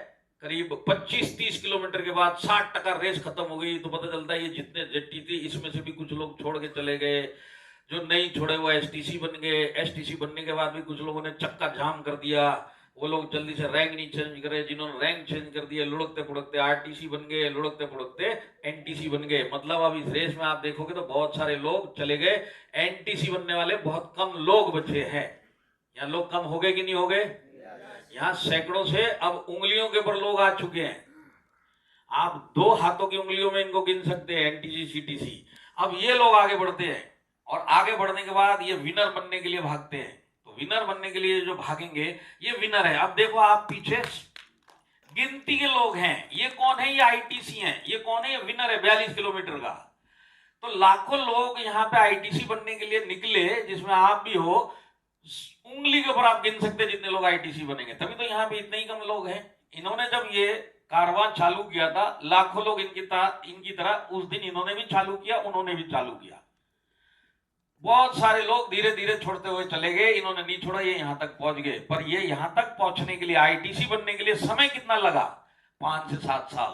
करीब 25-30 किलोमीटर के बाद 60% रेस खत्म हो गई। तो पता चलता है ये जितने जेडटीसी, इसमें से भी कुछ लोग छोड़ के चले गए, जो नहीं छोड़े वो एसटीसी बन गए। एसटीसी बनने के बाद भी कुछ लोगों ने चक्का जाम कर दिया, वो लोग जल्दी से रैंक नहीं चेंज करे। जिन्होंने रैंक चेंज कर दिया, लुढ़कते पुढ़कते आरटीसी बन गए, लुढ़कते पुढ़कते एनटीसी बन गए। मतलब अब इस रेस में आप देखोगे तो बहुत सारे लोग चले गए, एनटीसी बनने वाले बहुत कम लोग बचे हैं। यहाँ लोग कम हो गए कि नहीं हो गए? यहाँ सैकड़ों से अब उंगलियों के ऊपर लोग आ चुके हैं। आप 2 हाथों की उंगलियों में इनको गिन सकते हैं, एनटीसी सीटीसी। अब ये लोग आगे बढ़ते हैं, और आगे बढ़ने के बाद ये विनर बनने के लिए भागते हैं। तो विनर बनने के लिए जो भागेंगे ये विनर है। अब देखो आप पीछे गिनती के लोग हैं, ये कौन है? ये आईटीसी हैं। ये कौन है? ये विनर है 42 किलोमीटर का। तो लाखों लोग यहाँ पे आईटीसी बनने के लिए निकले, जिसमें आप भी हो। उंगली के ऊपर आप गिन सकते हैं जितने लोग आईटीसी बनेंगे, तभी तो यहाँ पे इतने ही कम लोग हैं। इन्होंने जब ये कारवां चालू किया था, लाखों लोग इनकी तरह उस दिन इन्होंने भी चालू किया, उन्होंने भी चालू किया। बहुत सारे लोग धीरे धीरे छोड़ते हुए चले गए, इन्होंने नहीं छोड़ा, ये यहां तक पहुंच गए। पर ये यहां तक पहुंचने के लिए, आईटीसी बनने के लिए समय कितना लगा? 5 से 7 साल।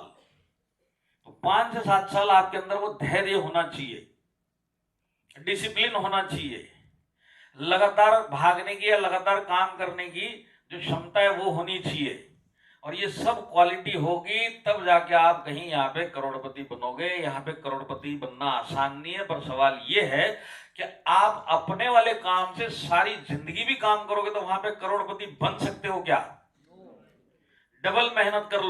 तो 5 से 7 साल आपके अंदर वो धैर्य होना चाहिए, डिसिप्लिन होना चाहिए, लगातार भागने की या लगातार काम करने की जो क्षमता है वो होनी चाहिए। और ये सब क्वालिटी होगी तब जाके आप कहीं यहाँ पे करोड़पति बनोगे। यहाँ पे करोड़पति बनना आसान नहीं है, पर सवाल ये है कि आप अपने वाले काम से सारी जिंदगी भी काम करोगे तो वहां पे करोड़पति बन सकते हो क्या? डबल मेहनत कर लो।